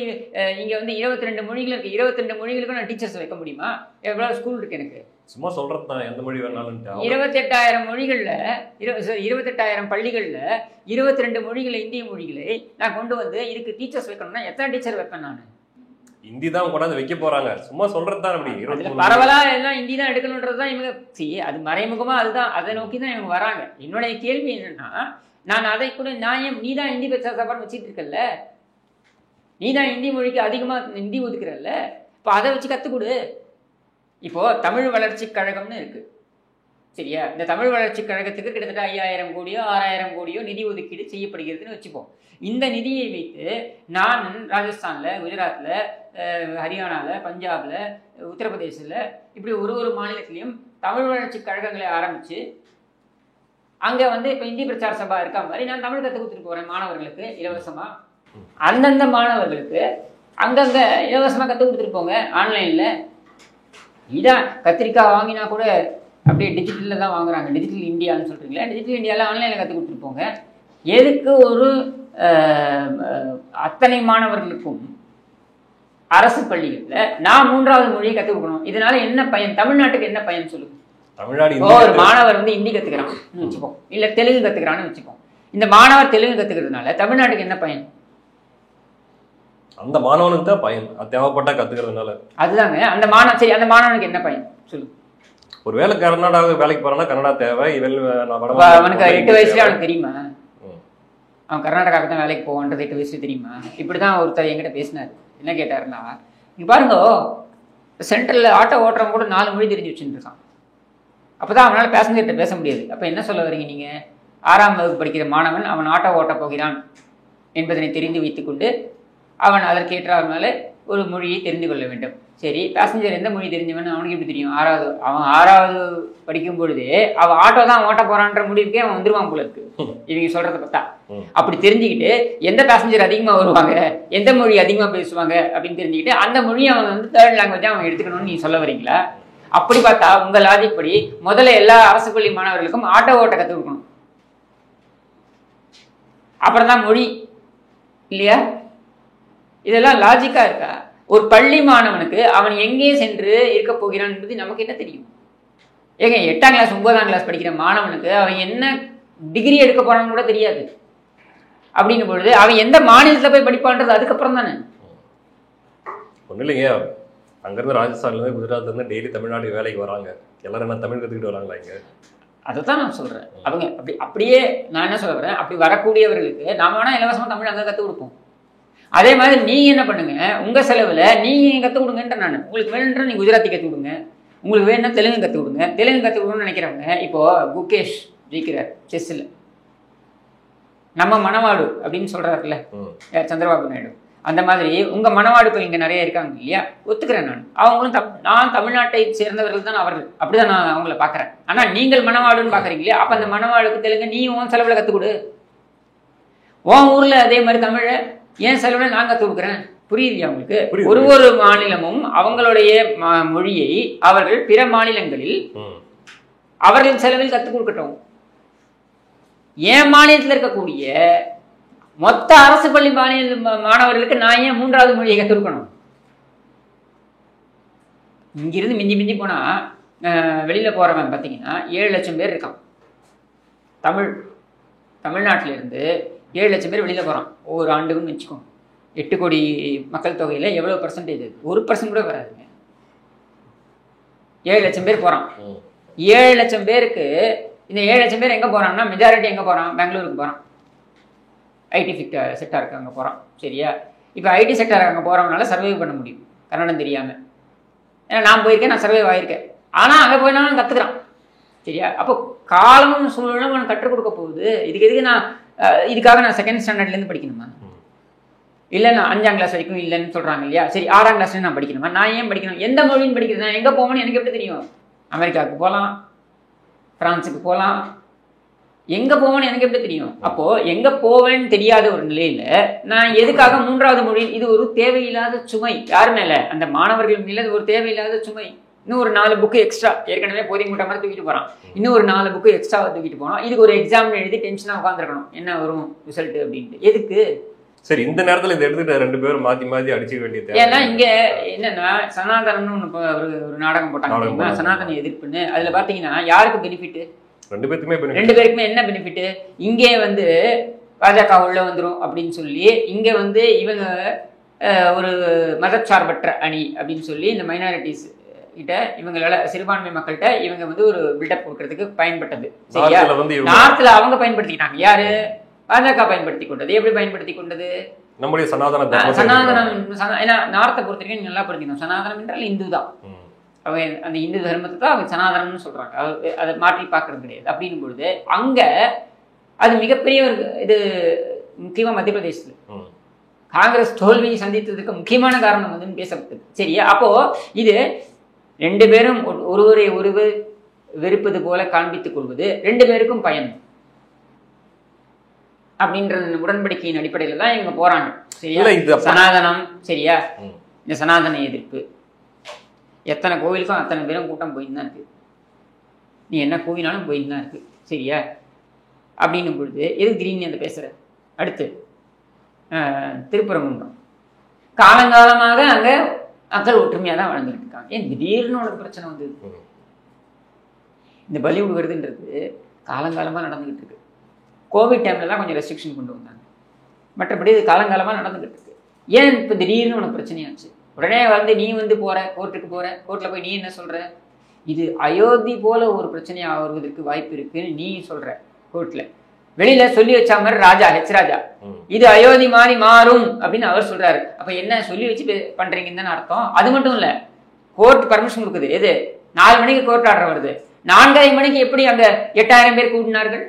இங்கே 22 மொழிகள் இருக்குது, 22 மொழிகளுக்கும் நான் டீச்சர்ஸ் வைக்க முடியுமா? எவ்வளோ ஸ்கூல் இருக்குது எனக்கு? சும்மா சொல்கிறது தான், எந்த மொழி வேணாலும். 28,000 மொழிகளில் 28,000 பள்ளிகளில் 22 மொழிகளை, இந்திய மொழிகளை நான் கொண்டு வந்து இதுக்கு டீச்சர்ஸ் வைக்கணும்னா எத்தனை டீச்சர் வைப்பேன் நான்? ஹிந்தி தான் கொண்டாந்து வைக்க போகிறாங்க, சும்மா சொல்கிறது தான். அப்படி பரவலாக எல்லாம் ஹிந்தி தான் எடுக்கணுன்றது தான் இவங்க. அது மறைமுகமாக அதுதான், அதை நோக்கி தான் இவங்க வராங்க. என்னுடைய கேள்வி என்னன்னா, நான் அதை கூட நீ தான் ஹிந்தி பேச சாப்பாடு வச்சுட்டு இருக்கல, நீ தான் ஹிந்தி மொழிக்கு அதிகமாக ஹிந்தி ஒதுக்குறல்ல, இப்போ அதை வச்சு கற்றுக் கொடு. இப்போ தமிழ் வளர்ச்சி கழகம்னு இருக்கு, சரியா? இந்த தமிழ் வளர்ச்சி கழகத்துக்கு கிட்டத்தட்ட 5,000 கோடியோ 6,000 கோடியோ நிதி ஒதுக்கீடு செய்யப்படுகிறதுன்னு வச்சுப்போம். இந்த நிதியை வைத்து நான் ராஜஸ்தானில், குஜராத்தில், ஹரியானாவில், பஞ்சாபில், உத்தரப்பிரதேசில், இப்படி ஒரு மாநிலத்திலையும் தமிழ் வளர்ச்சி கழகங்களை ஆரம்பித்து அங்கே இப்போ இந்தி பிரச்சார சபா இருக்கா மாதிரி நான் தமிழ் கற்றுக் கொடுத்துட்டு போகிறேன் மாணவர்களுக்கு இலவசமாக. அந்தந்த மாணவர்களுக்கு அங்கங்கே இலவசமாக கற்றுக் கொடுத்துட்டு போங்க ஆன்லைனில். இதான் கத்திரிக்காய் வாங்கினா கூட அப்படியே டிஜிட்டலில் தான் வாங்குறாங்க. டிஜிட்டல் இந்தியான்னு சொல்கிறீங்களா? டிஜிட்டல் இந்தியாவில் ஆன்லைனில் கற்றுக் கொடுத்துட்டு போங்க. எதுக்கு அத்தனை மாணவர்களுக்கும் அரசு பள்ளிகள்ல நான் 3வது மொழியை கற்றுக் கொடுக்கணும். இதனால என்ன பயன்? தமிழ்நாட்டுக்கு என்ன பயன் சொல்லுங்க? தமிழ்நாடு ஒரு மாணவர் வந்து ஹிந்தி கத்துக்கிறான்னு வச்சுப்போம், இல்ல தெலுங்கு கத்துக்கிறான்னு வச்சுப்போம். இந்த மாணவர் தெலுங்கு கத்துக்கிறதுனால தமிழ்நாட்டுக்கு என்ன பயன்? அந்த மாணவனுக்கு தான் பயன், அது தேவைப்பட்டா கத்துக்கிறதுனால. அதுதாங்க அந்த மாணவன். சரி, அந்த மாணவனுக்கு என்ன பயன் சொல்லுங்க? ஒரு வேலை கர்நாடகா வேலைக்கு போறான்னா கன்னடா தேவை. அவனுக்கு 8 வயசுல அவனுக்கு தெரியுமா அவன் கர்நாடகாவுக்கு தான் வேலைக்கு போவான்றது? 8 வயசுல தெரியுமா? இப்படிதான் ஒருத்தர் என்கிட்ட பேசினாரு. என்ன கேட்டாருன்னா, இங்க பாருங்க, சென்ட்ரல்ல ஆட்டோ ஓட்டுறவங்க கூட 4 மொழி தெரிஞ்சு வச்சுட்டு இருக்கான். அப்பதான் அவனால பேசஞ்சர்கிட்ட பேச முடியாது. அப்ப என்ன சொல்ல வரீங்க நீங்க? 6ஆம் வகுப்பு படிக்கிற மாணவன் அவன் ஆட்டோ ஓட்ட போகிறான் என்பதனை தெரிந்து வைத்துக்கொண்டு அவன் அதற்கேற்றால் ஒரு மொழியை தெரிந்து கொள்ள வேண்டும். சரி, பேசஞ்சர் எந்த மொழி தெரிஞ்சவன் அவனுக்கு எப்படி தெரியும்? அவன் 6வது படிக்கும் பொழுது அவன் ஆட்டோ தான் ஓட்ட போறான்ற முடிவுக்கே அவன் வந்துருவான் போல இருக்கு இவங்க சொல்றத பார்த்தா. அப்படி தெரிஞ்சுக்கிட்டு எந்த பேசஞ்சர் அதிகமா வருவாங்க, எந்த மொழி அதிகமா பேசுவாங்க அப்படின்னு தெரிஞ்சுக்கிட்டு அந்த மொழியை அவன் வந்து 3rd லாங்குவேஜா அவன் எடுத்துக்கணும்னு நீங்க சொல்ல வரீங்களா? அப்படி பார்த்தா உங்க லாஜிக் படி முதல்ல எல்லா அரசு பள்ளி மாணவர்களுக்கும் ஆட்டோ ஓட்ட கற்றுக் கொடுக்கணும், அப்புறம் தான் மொழி, இல்லையா? இதெல்லாம் லாஜிக்கா இருக்கா? ஒரு பள்ளி மாணவனுக்கு அவன் எங்கே சென்று இருக்க போகிறான் என்பது நமக்கு என்ன தெரியும்? ஏங்க 8ஆம் கிளாஸ் 9ஆம் கிளாஸ் படிக்கிற மாணவனுக்கு அவன் என்ன டிகிரி எடுக்க போறான்னு கூட தெரியாது. அப்படின்னும் பொழுது அவன் எந்த மாநிலத்தில் போய் படிப்பான்றது அதுக்கப்புறம் தானே. ஒன்றும் இல்லைங்க, அங்கேருந்து ராஜஸ்தான்லேருந்து குஜராத்லேருந்து டெய்லி தமிழ்நாடு வேலைக்கு வராங்க. எல்லாரும் என்ன தமிழ் கற்றுக்கிட்டு வராங்களா இங்கே? அதை தான் நான் சொல்கிறேன். அவங்க அப்படியே நான் என்ன சொல்கிறேன், அப்படி வரக்கூடியவர்களுக்கு நாம வேணால் இலவசமாக தமிழ் அங்கே கற்றுக் கொடுப்போம். அதே மாதிரி நீங்கள் என்ன பண்ணுங்க, உங்கள் செலவில் நீங்கள் கற்றுக் கொடுங்கன்ற. நான் உங்களுக்கு வேணுன்ற நீங்கள் குஜராத்தி கற்றுக் கொடுங்க, உங்களுக்கு வேணும்னா தெலுங்கு கற்றுக் கொடுங்க. தெலுங்கு கற்றுக் கொடுக்கணும்னு நினைக்கிறவங்க இப்போது குகேஷ் ஜெயிக்கிறார் செஸ்ஸில், நம்ம மணவாடு அப்படின்னு சொல்கிறாருல்ல சந்திரபாபு நாயுடு, அந்த மாதிரி உங்கள் மணவாடுகள் இங்கே நிறைய இருக்காங்க இல்லையா? ஒத்துக்கிறேன் நான். அவங்களும் நான் தமிழ்நாட்டை சேர்ந்தவர்கள் தான் அவர்கள், அப்படிதான் நான் அவங்கள பார்க்குறேன். ஆனால் நீங்கள் மணவாடுன்னு பார்க்குறீங்க இல்லையா? அப்போ அந்த மணவாடுக்கு தெலுங்கு நீ உன் செலவில் கற்றுக் கொடு. உன் ஊரில் அதே மாதிரி தமிழை ஏன் செலவில் நான் கற்றுக் கொடுக்குறேன். புரியுதுயா உங்களுக்கு? ஒரு மாநிலமும் அவங்களுடைய மொழியை அவர்கள் பிற மாநிலங்களில் அவர்கள் செலவில் கற்றுக் கொடுக்கட்டும். என் மாநிலத்தில் இருக்கக்கூடிய மொத்த அரசு பள்ளி மாணவர்களுக்கு நான் ஏன் 3வது மொழியை கற்றுக் கொடுக்கணும்? இங்கிருந்து மிஞ்சி மிஞ்சி போனா வெளியில போறவன் பார்த்தீங்கன்னா 7 லட்சம் பேர் இருக்கான். தமிழ்நாட்டில இருந்து 7 லட்சம் பேர் வெளியில போறான் ஒவ்வொரு ஆண்டுக்குன்னு வச்சுக்கோங்க. 8 கோடி மக்கள் தொகையில எவ்வளவு பர்சன்டேஜ்? 1% கூட வராதுங்க. 7 லட்சம் பேர் போறான். 7 லட்சம் பேருக்கு இந்த 7 லட்சம் பேர் எங்க போறான்னா மெஜாரிட்டி எங்க போறான்? பெங்களூருக்கு போறான். ஐடி செக்டாருக்கு அங்கே போகிறான். சரியா? இப்போ ஐடி செக்டாருக்கு அங்கே போகிறவனால சர்வை பண்ண முடியும் கன்னடம் தெரியாமல். ஏன்னா நான் போயிருக்கேன், நான் சர்வை ஆகியிருக்கேன். ஆனால் அங்கே போயினாலும் கற்றுக்குறான். சரியா? அப்போ காலமும் சூழலும் அவன் கற்றுக் கொடுக்க போகுது. எதுக்கு நான் இதுக்காக நான் 2nd ஸ்டாண்டர்ட்லேருந்து படிக்கணுமா? இல்லை நான் 5ஆம் கிளாஸ் வரைக்கும் இல்லைன்னு சொல்கிறாங்க இல்லையா? சரி, 6ஆம் கிளாஸ்லேருந்து நான் படிக்கணுமா? நான் ஏன் படிக்கணும்? எந்த மொழின்னு படிக்கிறது? நான் எங்கே போகணும்னு எனக்கு எப்படி தெரியும்? அமெரிக்காவுக்கு போகலாம், பிரான்ஸுக்கு போகலாம், எங்கே போவேன்னு எனக்கு எப்படி தெரியும்? அப்போது எங்கே போவேன்னு தெரியாத ஒரு நிலையில் நான் எதுக்காக 3வது மொழி? இது ஒரு தேவையில்லாத சுமை. யார் மேலே? அந்த மாணவர்கள் மேலே ஒரு தேவையில்லாத சுமை. இன்னும் ஒரு 4 புக்கு எக்ஸ்ட்ரா, ஏற்கனவே போதை மூட்டை மாதிரி தூக்கிட்டு போகிறான், இன்னும் ஒரு 4 புக்கு எக்ஸ்ட்ராவை தூக்கிட்டு போனோம். இதுக்கு ஒரு எக்ஸாம் எழுதி டென்ஷனாக உட்காந்துருக்கணும், என்ன வரும் ரிசல்ட் அப்படின்ட்டு. எதுக்கு? சரி, இந்த நேரத்தில் இதை எடுத்துட்டு 2 பேரும் மாற்றி அடிச்சுக்க வேண்டியது. ஏன்னா இங்கே என்னன்னா சனாதனம்னு ஒன்று ஒரு நாடகம் போட்டாங்க, சனாதன எதிர்ப்புன்னு. அதில் பார்த்தீங்கன்னா யாருக்கு பெனிஃபிட்டு? 2 பேருக்குமே என்ன பெனிஃபிட்? இங்கே வந்து பாஜக உள்ள வந்துடும் அப்படின்னு சொல்லி இங்கே வந்து இவங்க ஒரு மதச்சார்பற்ற அணி அப்படின்னு சொல்லி இந்த மைனாரிட்டிஸ் கிட்ட இவங்களால சிறுபான்மை மக்கள்கிட்ட இவங்க வந்து ஒரு பில்டப் கொடுக்கறதுக்கு பயன்பட்டது. சரியா? நார்த்ல அவங்க பயன்படுத்திக்கிட்டாங்க. யாரு? பாஜக பயன்படுத்தி கொண்டது. எப்படி பயன்படுத்தி கொண்டது? நம்முடைய சனாதனம். ஏன்னா நார்த்தை பொறுத்த வரைக்கும் நல்லா புரிஞ்சுக்கணும், சனாதனம் என்றால் இந்து தான். அவங்க அந்த இந்து தர்மத்தை தான் அவங்க சனாதனம்னு சொல்றாங்க, அதை மாற்றி பார்க்கறது கிடையாது. அப்படின்னும் பொழுது அங்க அது மிகப்பெரிய ஒரு இது. முக்கியமா மத்திய பிரதேசத்துல காங்கிரஸ் தோல்வியை சந்தித்ததுக்கு முக்கியமான காரணம் வந்து பேசப்பட்டது. சரியா? அப்போ இது 2 பேரும் ஒருவரை ஒருவர் வெறுப்பது போல காண்பித்துக் கொள்வது 2 பேருக்கும் பயன் அப்படின்ற உடன்படிக்கையின் அடிப்படையில தான் இவங்க போறாங்க. சரியா? சனாதனம். சரியா? இந்த சனாதன எதிர்ப்பு எத்தனை கோவிலுக்கும் அத்தனை பேரும் கூட்டம் போயின்னு தான் இருக்கு. நீ என்ன கோவினாலும் போயின்னு தான் இருக்கு. சரியா? அப்படின்னும் பொழுது எதுக்கு திடீர்னு அந்த பேசுற? அடுத்து திருப்பரங்குன்றம். காலங்காலமாக அங்கே மக்கள் ஒற்றுமையாக தான் வாழ்ந்துகிட்டு இருக்காங்க. ஏன் திடீர்னு உனக்கு பிரச்சனை வந்து? இந்த பலிவுட் வருதுன்றது காலங்காலமாக நடந்துகிட்டு இருக்கு. கோவிட் டைம்ல தான் கொஞ்சம் ரெஸ்ட்ரிக்ஷன் கொண்டு வந்தாங்க, மற்றபடி இது காலங்காலமாக நடந்துகிட்டு இருக்கு. ஏன் இப்போ திடீர்னு உனக்கு பிரச்சனையாச்சு? உடனே வந்து நீ வந்து போற கோர்ட்டுக்கு போற, கோர்ட்டில் போய் நீ என்ன சொல்ற? இது அயோத்தி போல ஒரு பிரச்சனையாக வருவதற்கு வாய்ப்பு இருக்குன்னு நீ சொல்ற கோர்ட்ல. வெளியில சொல்லி வச்ச மாதிரி ராஜா ராஜா இது அயோத்தி மாதிரி மாறும் அப்படின்னு அவர் சொல்றாரு. அப்ப என்ன சொல்லி வச்சு பண்றீங்கன்னு தானே அர்த்தம். அது மட்டும் இல்ல, கோர்ட் பர்மிஷன் கொடுக்குது. எது 4 மணிக்கு கோர்ட் ஆர்டர் வருது, 4:30 மணிக்கு எப்படி அங்க 8000 பேர் கூட்டினார்கள்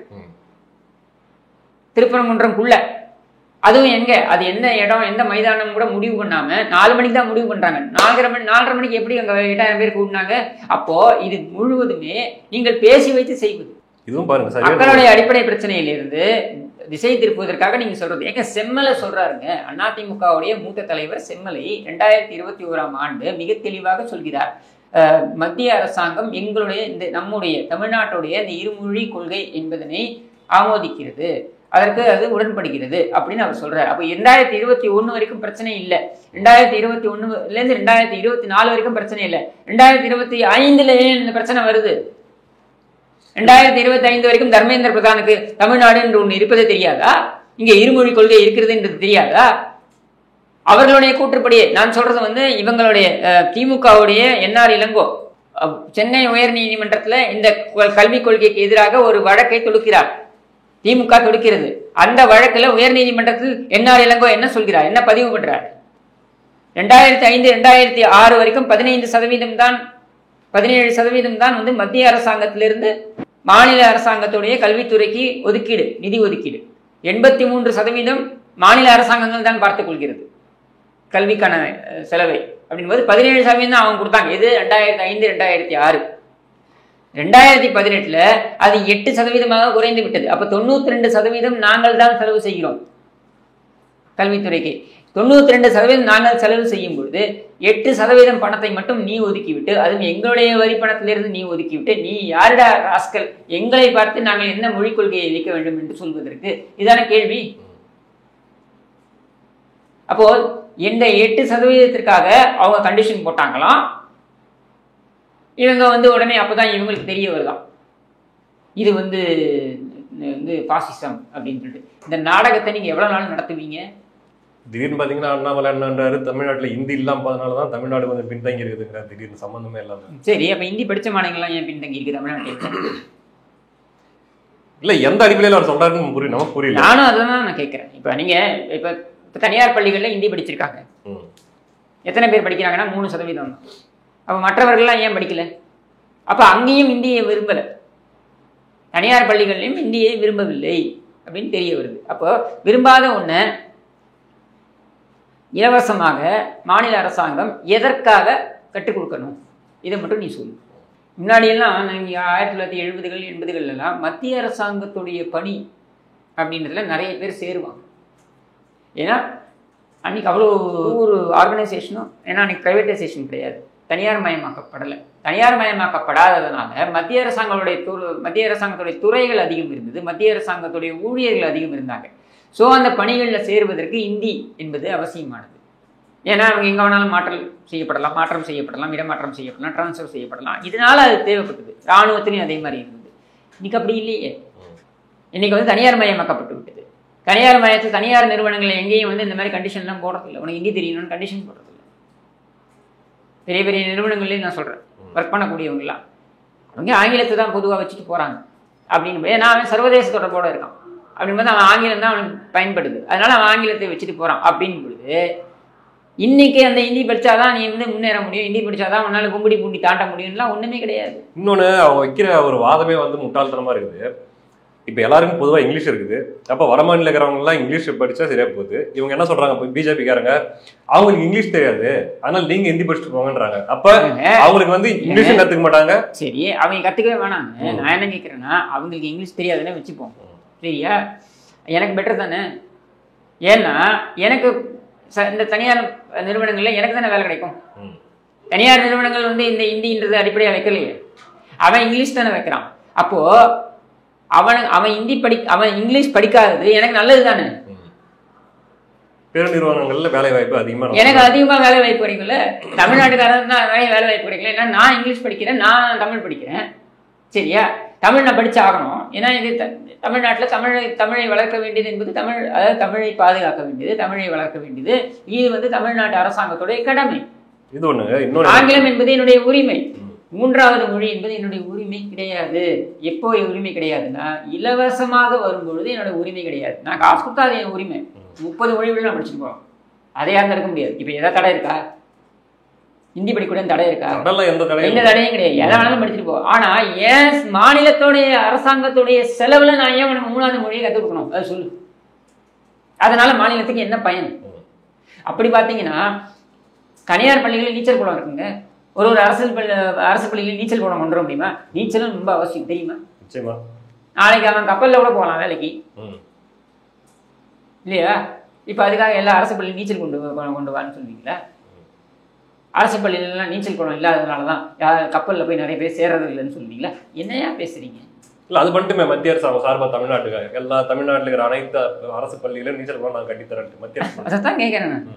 திருப்பரங்குன்றம்குள்ள? அதுவும் எங்க, அது எந்த இடம் எந்த மைதானம் கூட முடிவு பண்ணாம 4 மணிக்கு தான் முடிவு பண்றாங்க. 4:30 மணிக்கு எப்படி அங்க 8000 பேர் கூட்டினாங்க? அப்போ இது முழுவதுமே நீங்கள் பேசி வைத்து செய்வது. இதுவும் பாருங்க, மக்களுடைய அடிப்படை பிரச்சனையிலிருந்து திசை திருப்புவதற்காக நீங்க சொல்றது. எங்க செம்மலை சொல்றாருங்க, அதிமுகவுடைய மூத்த தலைவர் செம்மலை 2021ஆம் ஆண்டு மிக தெளிவாக சொல்கிறார். மத்திய அரசாங்கம் எங்களுடைய இந்த நம்முடைய தமிழ்நாட்டுடைய இந்த இருமொழி கொள்கை என்பதனை ஆமோதிக்கிறது, அதற்கு அது உடன்படுகிறது அப்படின்னு அவர் சொல்றாரு. அப்போ 2021 வரைக்கும் பிரச்சனை இல்லை, 2021லேருந்து 2024 வரைக்கும் பிரச்சனை இல்லை, 2025 இந்த பிரச்சனை வருது. 2025 வரைக்கும் தர்மேந்திர பிரதானுக்கு தமிழ்நாடு என்று ஒன்று இருப்பதே தெரியாதா? இங்க இருமொழி கொள்கை இருக்கிறது என்றது தெரியாதா? அவர்களுடைய கூற்றுப்படியே நான் சொல்றது வந்து இவங்களுடைய திமுகவுடைய என்ஆர் இளங்கோ சென்னை உயர் நீதிமன்றத்துல இந்த கல்விக் கொள்கைக்கு எதிராக ஒரு வழக்கை தொடுக்கிறார், திமுக தொடுக்கிறது. அந்த வழக்குல உயர் நீதிமன்றத்தில் என்ஆர் இளங்கோ என்ன சொல்கிறார், என்ன பதிவு பண்றார்? 2005 2006 வரைக்கும் 15% தான் 17% தான் வந்து மத்திய அரசாங்கத்திலிருந்து மாநில அரசாங்கத்துடைய கல்வித்துறைக்கு ஒதுக்கீடு, நிதி ஒதுக்கீடு. 83% மாநில அரசாங்கங்கள் தான் பார்த்துக் கொள்கிறது கல்விக்கான செலவை. அப்படின்போது 17% தான் அவங்க கொடுத்தாங்க. இது 2005 2006. 2018 அது 8% குறைந்து விட்டது. அப்ப 92% நாங்கள் தான் செலவு செய்கிறோம் கல்வித்துறைக்கு. 92% நாங்கள் செலவு செய்யும் பொழுது 8% பணத்தை மட்டும் நீ ஒதுக்கிவிட்டு, அதுவும் எங்களுடைய வரி பணத்திலிருந்து நீ ஒதுக்கிவிட்டு, நீ யாருடா ராஸ்கல், எங்களை பார்த்து நாங்கள் என்ன மொழிக் கொள்கையை வைக்க வேண்டும் என்று சொல்வதற்கு இதான கேள்வி. அப்போ இந்த 8%க்காக அவங்க கண்டிஷன் போட்டாங்களாம். இவங்க வந்து உடனே அப்பதான் இவங்களுக்கு தெரிய வருதான் இது வந்து பாசிசம் அப்படின்னு சொல்லிட்டு. இந்த நாடகத்தை நீங்க எவ்வளவு நாள் நடத்துவீங்க? திடீர்னு பாத்தீங்கன்னா அண்ணாமலை என்னன்றாரு, தமிழ்நாட்டுல ஹிந்தி இல்லாம போதனாலதான் தமிழ்நாடு கொஞ்சம் பின்தங்கி இருக்குதுங்கிற திடீர்னு சம்பந்தமே இல்லாம. சரி, அப்ப ஹிந்தி படிச்ச மாநிலங்கள்லாம் ஏன் பின்தங்கி இருக்கு தமிழ்நாட்டில்? இல்ல எந்த அடிப்படையில அவர் சொல்றாருன்னு புரியல, நமக்கு புரியல. நானும் அதான் நான் கேட்கிறேன். இப்ப நீங்க இப்ப தனியார் பள்ளிகள்ல ஹிந்தி படிச்சிருக்காங்க, எத்தனை பேர் படிக்கிறாங்கன்னா 3% தான். அப்ப மற்றவர்கள்லாம் ஏன் படிக்கல? அப்ப அங்கேயும் இந்தியை விரும்பல, தனியார் பள்ளிகள்லையும் இந்தியை விரும்பவில்லை அப்படின்னு தெரிய வருது. அப்போ விரும்பாத ஒண்ணு இலவசமாக மாநில அரசாங்கம் எதற்காக கற்றுக் கொடுக்கணும்? இதை மட்டும் நீ சொல்லு. முன்னாடியெல்லாம் 1970கள் 80கள் மத்திய அரசாங்கத்துடைய பணி அப்படின்றதுல நிறைய பேர் சேருவாங்க. ஏன்னா அன்னைக்கு அவ்வளோ ஒரு ஆர்கனைசேஷனும், ஏன்னா அன்னைக்கு பிரைவேட்டைசேஷன் கிடையாது, தனியார் மயமாக்கப்படலை. தனியார் மயமாக்கப்படாததுனால மத்திய அரசாங்கத்துடைய துறைகள் அதிகம் இருந்தது, மத்திய அரசாங்கத்துடைய ஊழியர்கள் அதிகம் இருந்தாங்க. ஸோ அந்த பணிகளில் சேருவதற்கு இந்தி என்பது அவசியமானது. ஏன்னா அவங்க எங்கே வேணாலும் மாற்றம் செய்யப்படலாம், இடமாற்றம் செய்யப்படலாம், டிரான்ஸ்ஃபர் செய்யப்படலாம். இதனால அது தேவைப்பட்டது. இராணுவத்திலையும் அதே மாதிரி இருந்தது. இன்னைக்கு அப்படி இல்லையே. இன்னைக்கு வந்து தனியார் மயமாக்கப்பட்டு விட்டது. தனியார் மயத்தில் தனியார் நிறுவனங்கள் எங்கேயும் வந்து இந்த மாதிரி கண்டிஷன்லாம் போடுறதில்லை. உனக்கு ஹிந்தி தெரியணும்னு கண்டிஷன் போடுறதில்லை. பெரிய பெரிய நிறுவனங்கள்லேயும் நான் சொல்கிறேன், ஒர்க் பண்ணக்கூடியவங்களாம் அவங்க ஆங்கிலத்தை தான் பொதுவாக வச்சுட்டு போகிறாங்க. அப்படின்னு ஏன்னா அவன் சர்வதேச தொடர்போடு இருக்கான், அப்படின்போது அவன் ஆங்கிலம் தான் அவனுக்கு பயன்படுது, அதனால அவன் ஆங்கிலத்தை வச்சுட்டு போகிறான். அப்படின்னு பொழுது இன்னைக்கு அந்த ஹிந்தி படித்தாதான் நீ வந்து முன்னேற முடியும், ஹிந்தி படித்தாதான் உன்னால் கும்படி பூண்டி தாண்ட முடியும்லாம் ஒன்றுமே கிடையாது. இன்னொன்று அவங்க வைக்கிற ஒரு வாதமே வந்து முட்டாள்தனமாக இருக்குது. இப்போ எல்லாருக்கும் பொதுவாக இங்கிலீஷ் இருக்குது, அப்போ வடமாநில இருக்கிறவங்கலாம் இங்கிலீஷ் படித்தா சரியா போகுது. இவங்க என்ன சொல்கிறாங்க, இப்போ பிஜேபிக்காரங்க அவங்களுக்கு இங்கிலீஷ் தெரியாது, அதனால நீங்கள் ஹிந்தி படிச்சுட்டு போங்கன்றாங்க. அப்போ அவங்களுக்கு வந்து இங்கிலீஷும் கற்றுக்க மாட்டாங்க. சரி, அவங்க கற்றுக்கவே வேணாங்க. நான் என்ன கேட்குறேன்னா, அவங்களுக்கு இங்கிலீஷ் தெரியாதுன்னு வச்சுப்போம், சரியா? எனக்கு பெட்டர் தானே. ஏன்னா எனக்கு இந்த தனியார் நிறுவனங்களில் எனக்கு தானே வேலை கிடைக்கும். தனியார் நிறுவனங்கள் வந்து இந்த ஹிந்தின்றது அடிப்படையாக வைக்கலையே, அவன் இங்கிலீஷ் தானே வைக்கிறான். அப்போது அவன் இங்கிலீஷ் படிக்காதது எனக்கு நல்லது தானே. பெருநிறுவனங்கள்ல வேலை வாய்ப்பு அதிகமா, எனக்கு அதிகமா வேலை வாய்ப்பு கிடைக்கல. தமிழ்நாட்டுக்காரன் தான் நிறைய வேலை வாய்ப்பு கிடைக்கல. ஏன்னா நான் இங்கிலீஷ் படிக்கிறேன், நான் தமிழ் படிக்கிறேன். சரியா? தமிழ் நான் படிச்சு ஆகணும். ஏன்னா இது தமிழ்நாட்டில் தமிழை வளர்க்க வேண்டியது என்பது அதாவது தமிழை பாதுகாக்க வேண்டியது, தமிழை வளர்க்க வேண்டியது. இது தமிழ்நாட்டு அரசாங்கத்துடைய கடமை. இது ஒண்ணு. ஆங்கிலம் என்பது என்னுடைய உரிமை. மூன்றாவது மொழி என்பது என்னுடைய உரிமை கிடையாது. எப்போ உரிமை கிடையாதுன்னா இலவசமாக வரும்பொழுது என்னோட உரிமை கிடையாது. நான் காசு கொடுத்தா அது என் உரிமை. 30 மொழிகள் நான் படிச்சுட்டு போகலாம். அதை யாரும் இருக்க முடியாது. இப்போ ஏதாவது தடை இருக்கா? ஹிந்தி படிக்கூட தடை இருக்கா? எந்த தடையும் கிடையாது. எதை வேணாலும் படிச்சுட்டு போ. ஆனா ஏன் மாநிலத்தோடைய அரசாங்கத்துடைய செலவுல நான் ஏன் உனக்கு 3வது மொழியை கற்றுக் கொடுக்கணும்? அதை சொல்லு. அதனால மாநிலத்துக்கு என்ன பயன்? அப்படி பார்த்தீங்கன்னா தனியார் பள்ளிகளில் நீச்சல் குளம் இருக்குங்க. ஒரு அரசு பள்ளிகளில் நீச்சல் குளம் கொண்டு வர முடியுமா? நீச்சலும் ரொம்ப அவசியம், தெரியுமா? நாளைக்கு அவன் கப்பலில் கூட போகலாம் வேலைக்கு, இல்லையா? இப்போ அதுக்காக எல்லா அரசு பள்ளியும் நீச்சல் கொண்டு வான்னு சொல்லுவீங்களா? அரசு பள்ளியிலலாம் நீச்சல் குளம் இல்லாததுனால தான் கப்பலில் போய் நிறைய பேர் சேர்றது இல்லைன்னு சொல்லுவீங்களா? என்னையா பேசுறீங்க? இல்லை, அது மட்டுமே மத்திய அரசு சார்பாக தமிழ்நாட்டுக்கு எல்லா தமிழ்நாட்டில் இருக்கிற அனைத்து அரசு பள்ளியிலும் நீச்சல் குளம் நான் கட்டித்தரேன் மத்திய அரசு. அதை தான் கேட்குறேன் நான்.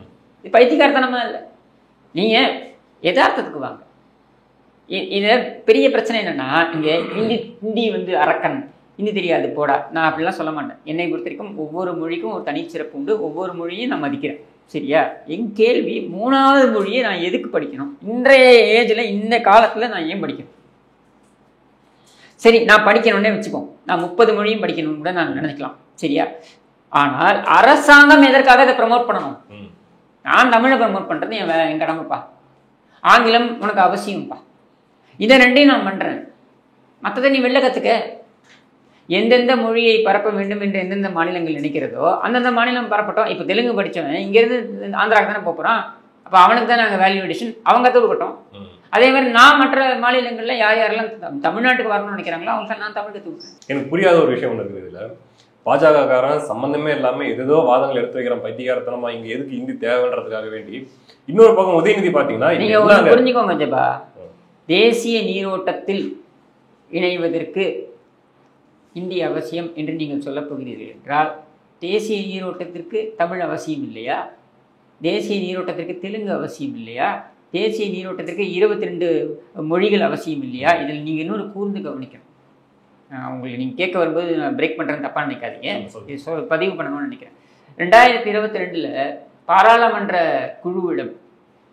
இது பைத்தியக்காரத்தனமா இல்லை. நீங்கள் யதார்த்தத்துக்கு வாங்க. இதில் பெரிய பிரச்சனை என்னென்னா, இங்கே ஹிந்தி அரக்கன், ஹிந்தி தெரியாது போடா, நான் அப்படிலாம் சொல்ல மாட்டேன். என்னை பொறுத்த வரைக்கும் ஒவ்வொரு மொழிக்கும் ஒரு தனிச்சிறப்பு உண்டு. ஒவ்வொரு மொழியும் நான் மதிக்கிறேன். சரியா? என் கேள்வி 3வது மொழியை நான் எதுக்கு படிக்கணும்? இன்றைய ஏஜில், இந்த காலத்தில் நான் ஏன் படிக்கணும்? சரி, நான் படிக்கணும்னே வச்சுப்போம். நான் 30 மொழியும் படிக்கணும்னு கூட நான் நினைக்கலாம். சரியா? ஆனால் அரசாங்கம் எதற்காக இதை ப்ரமோட் பண்ணணும்? நான் தமிழை ப்ரமோட் பண்ணுறது என் கடமைப்பா. ஆங்கிலம் உனக்கு அவசியம்ப்பா. இதை ரெண்டையும் நான் பண்ணுறேன். மற்றதை நீ வெளில கற்றுக்க. எந்தெந்த மொழியை பரப்ப வேண்டும் என்று எந்தெந்த மாநிலங்கள் நினைக்கிறதோ அந்தந்த மாநிலம் பரப்பட்டோம். இப்போ தெலுங்கு படித்தவன் இங்கேருந்து ஆந்திராவுக்கு தானே போகிறான். அப்போ அவனுக்கு தான் நாங்கள் வேல்யூ எடிஷன், அவங்க கற்றுக்கிட்டோம். அதே மாதிரி நான் மற்ற மாநிலங்களில் யாரெல்லாம் தமிழ்நாட்டுக்கு வரணும்னு நினைக்கிறாங்களோ அவங்களுக்கு நான் தமிழ் கற்றுக்கிட்டேன். எனக்கு புரியாத ஒரு விஷயம் ஒன்று இருக்குது. இதில் பாஜகக்காரன் சம்பந்தமே இல்லாமல் ஏதோ வாதங்கள் எடுத்து வைக்கிறான். பைத்தியகாரத்தனமா இங்கே எதுக்கு ஹிந்தி தேவைன்றதுக்காக வேண்டி. இன்னொரு பக்கம் உதயநிதி பார்த்தீங்கன்னா, நீங்கள் புரிஞ்சுக்கோங்க ஜபா, தேசிய நீரோட்டத்தில் இணைவதற்கு ஹிந்தி அவசியம் என்று நீங்கள் சொல்லப் போகிறீர்கள் என்றால், தேசிய நீரோட்டத்திற்கு தமிழ் அவசியம் இல்லையா? தேசிய நீரோட்டத்திற்கு தெலுங்கு அவசியம் இல்லையா? தேசிய நீரோட்டத்திற்கு 22 மொழிகள் அவசியம் இல்லையா? இதில் நீங்கள் இன்னொரு கூர்ந்து கவனிக்கணும். உங்களுக்கு நீங்கள் கேட்க வரும்போது நான் பிரேக் பண்ணுறேன்னு தப்பாக நினைக்காதீங்க. இது பதிவு பண்ணணும்னு நினைக்கிறேன். 2022 பாராளுமன்ற குழுவிடம்,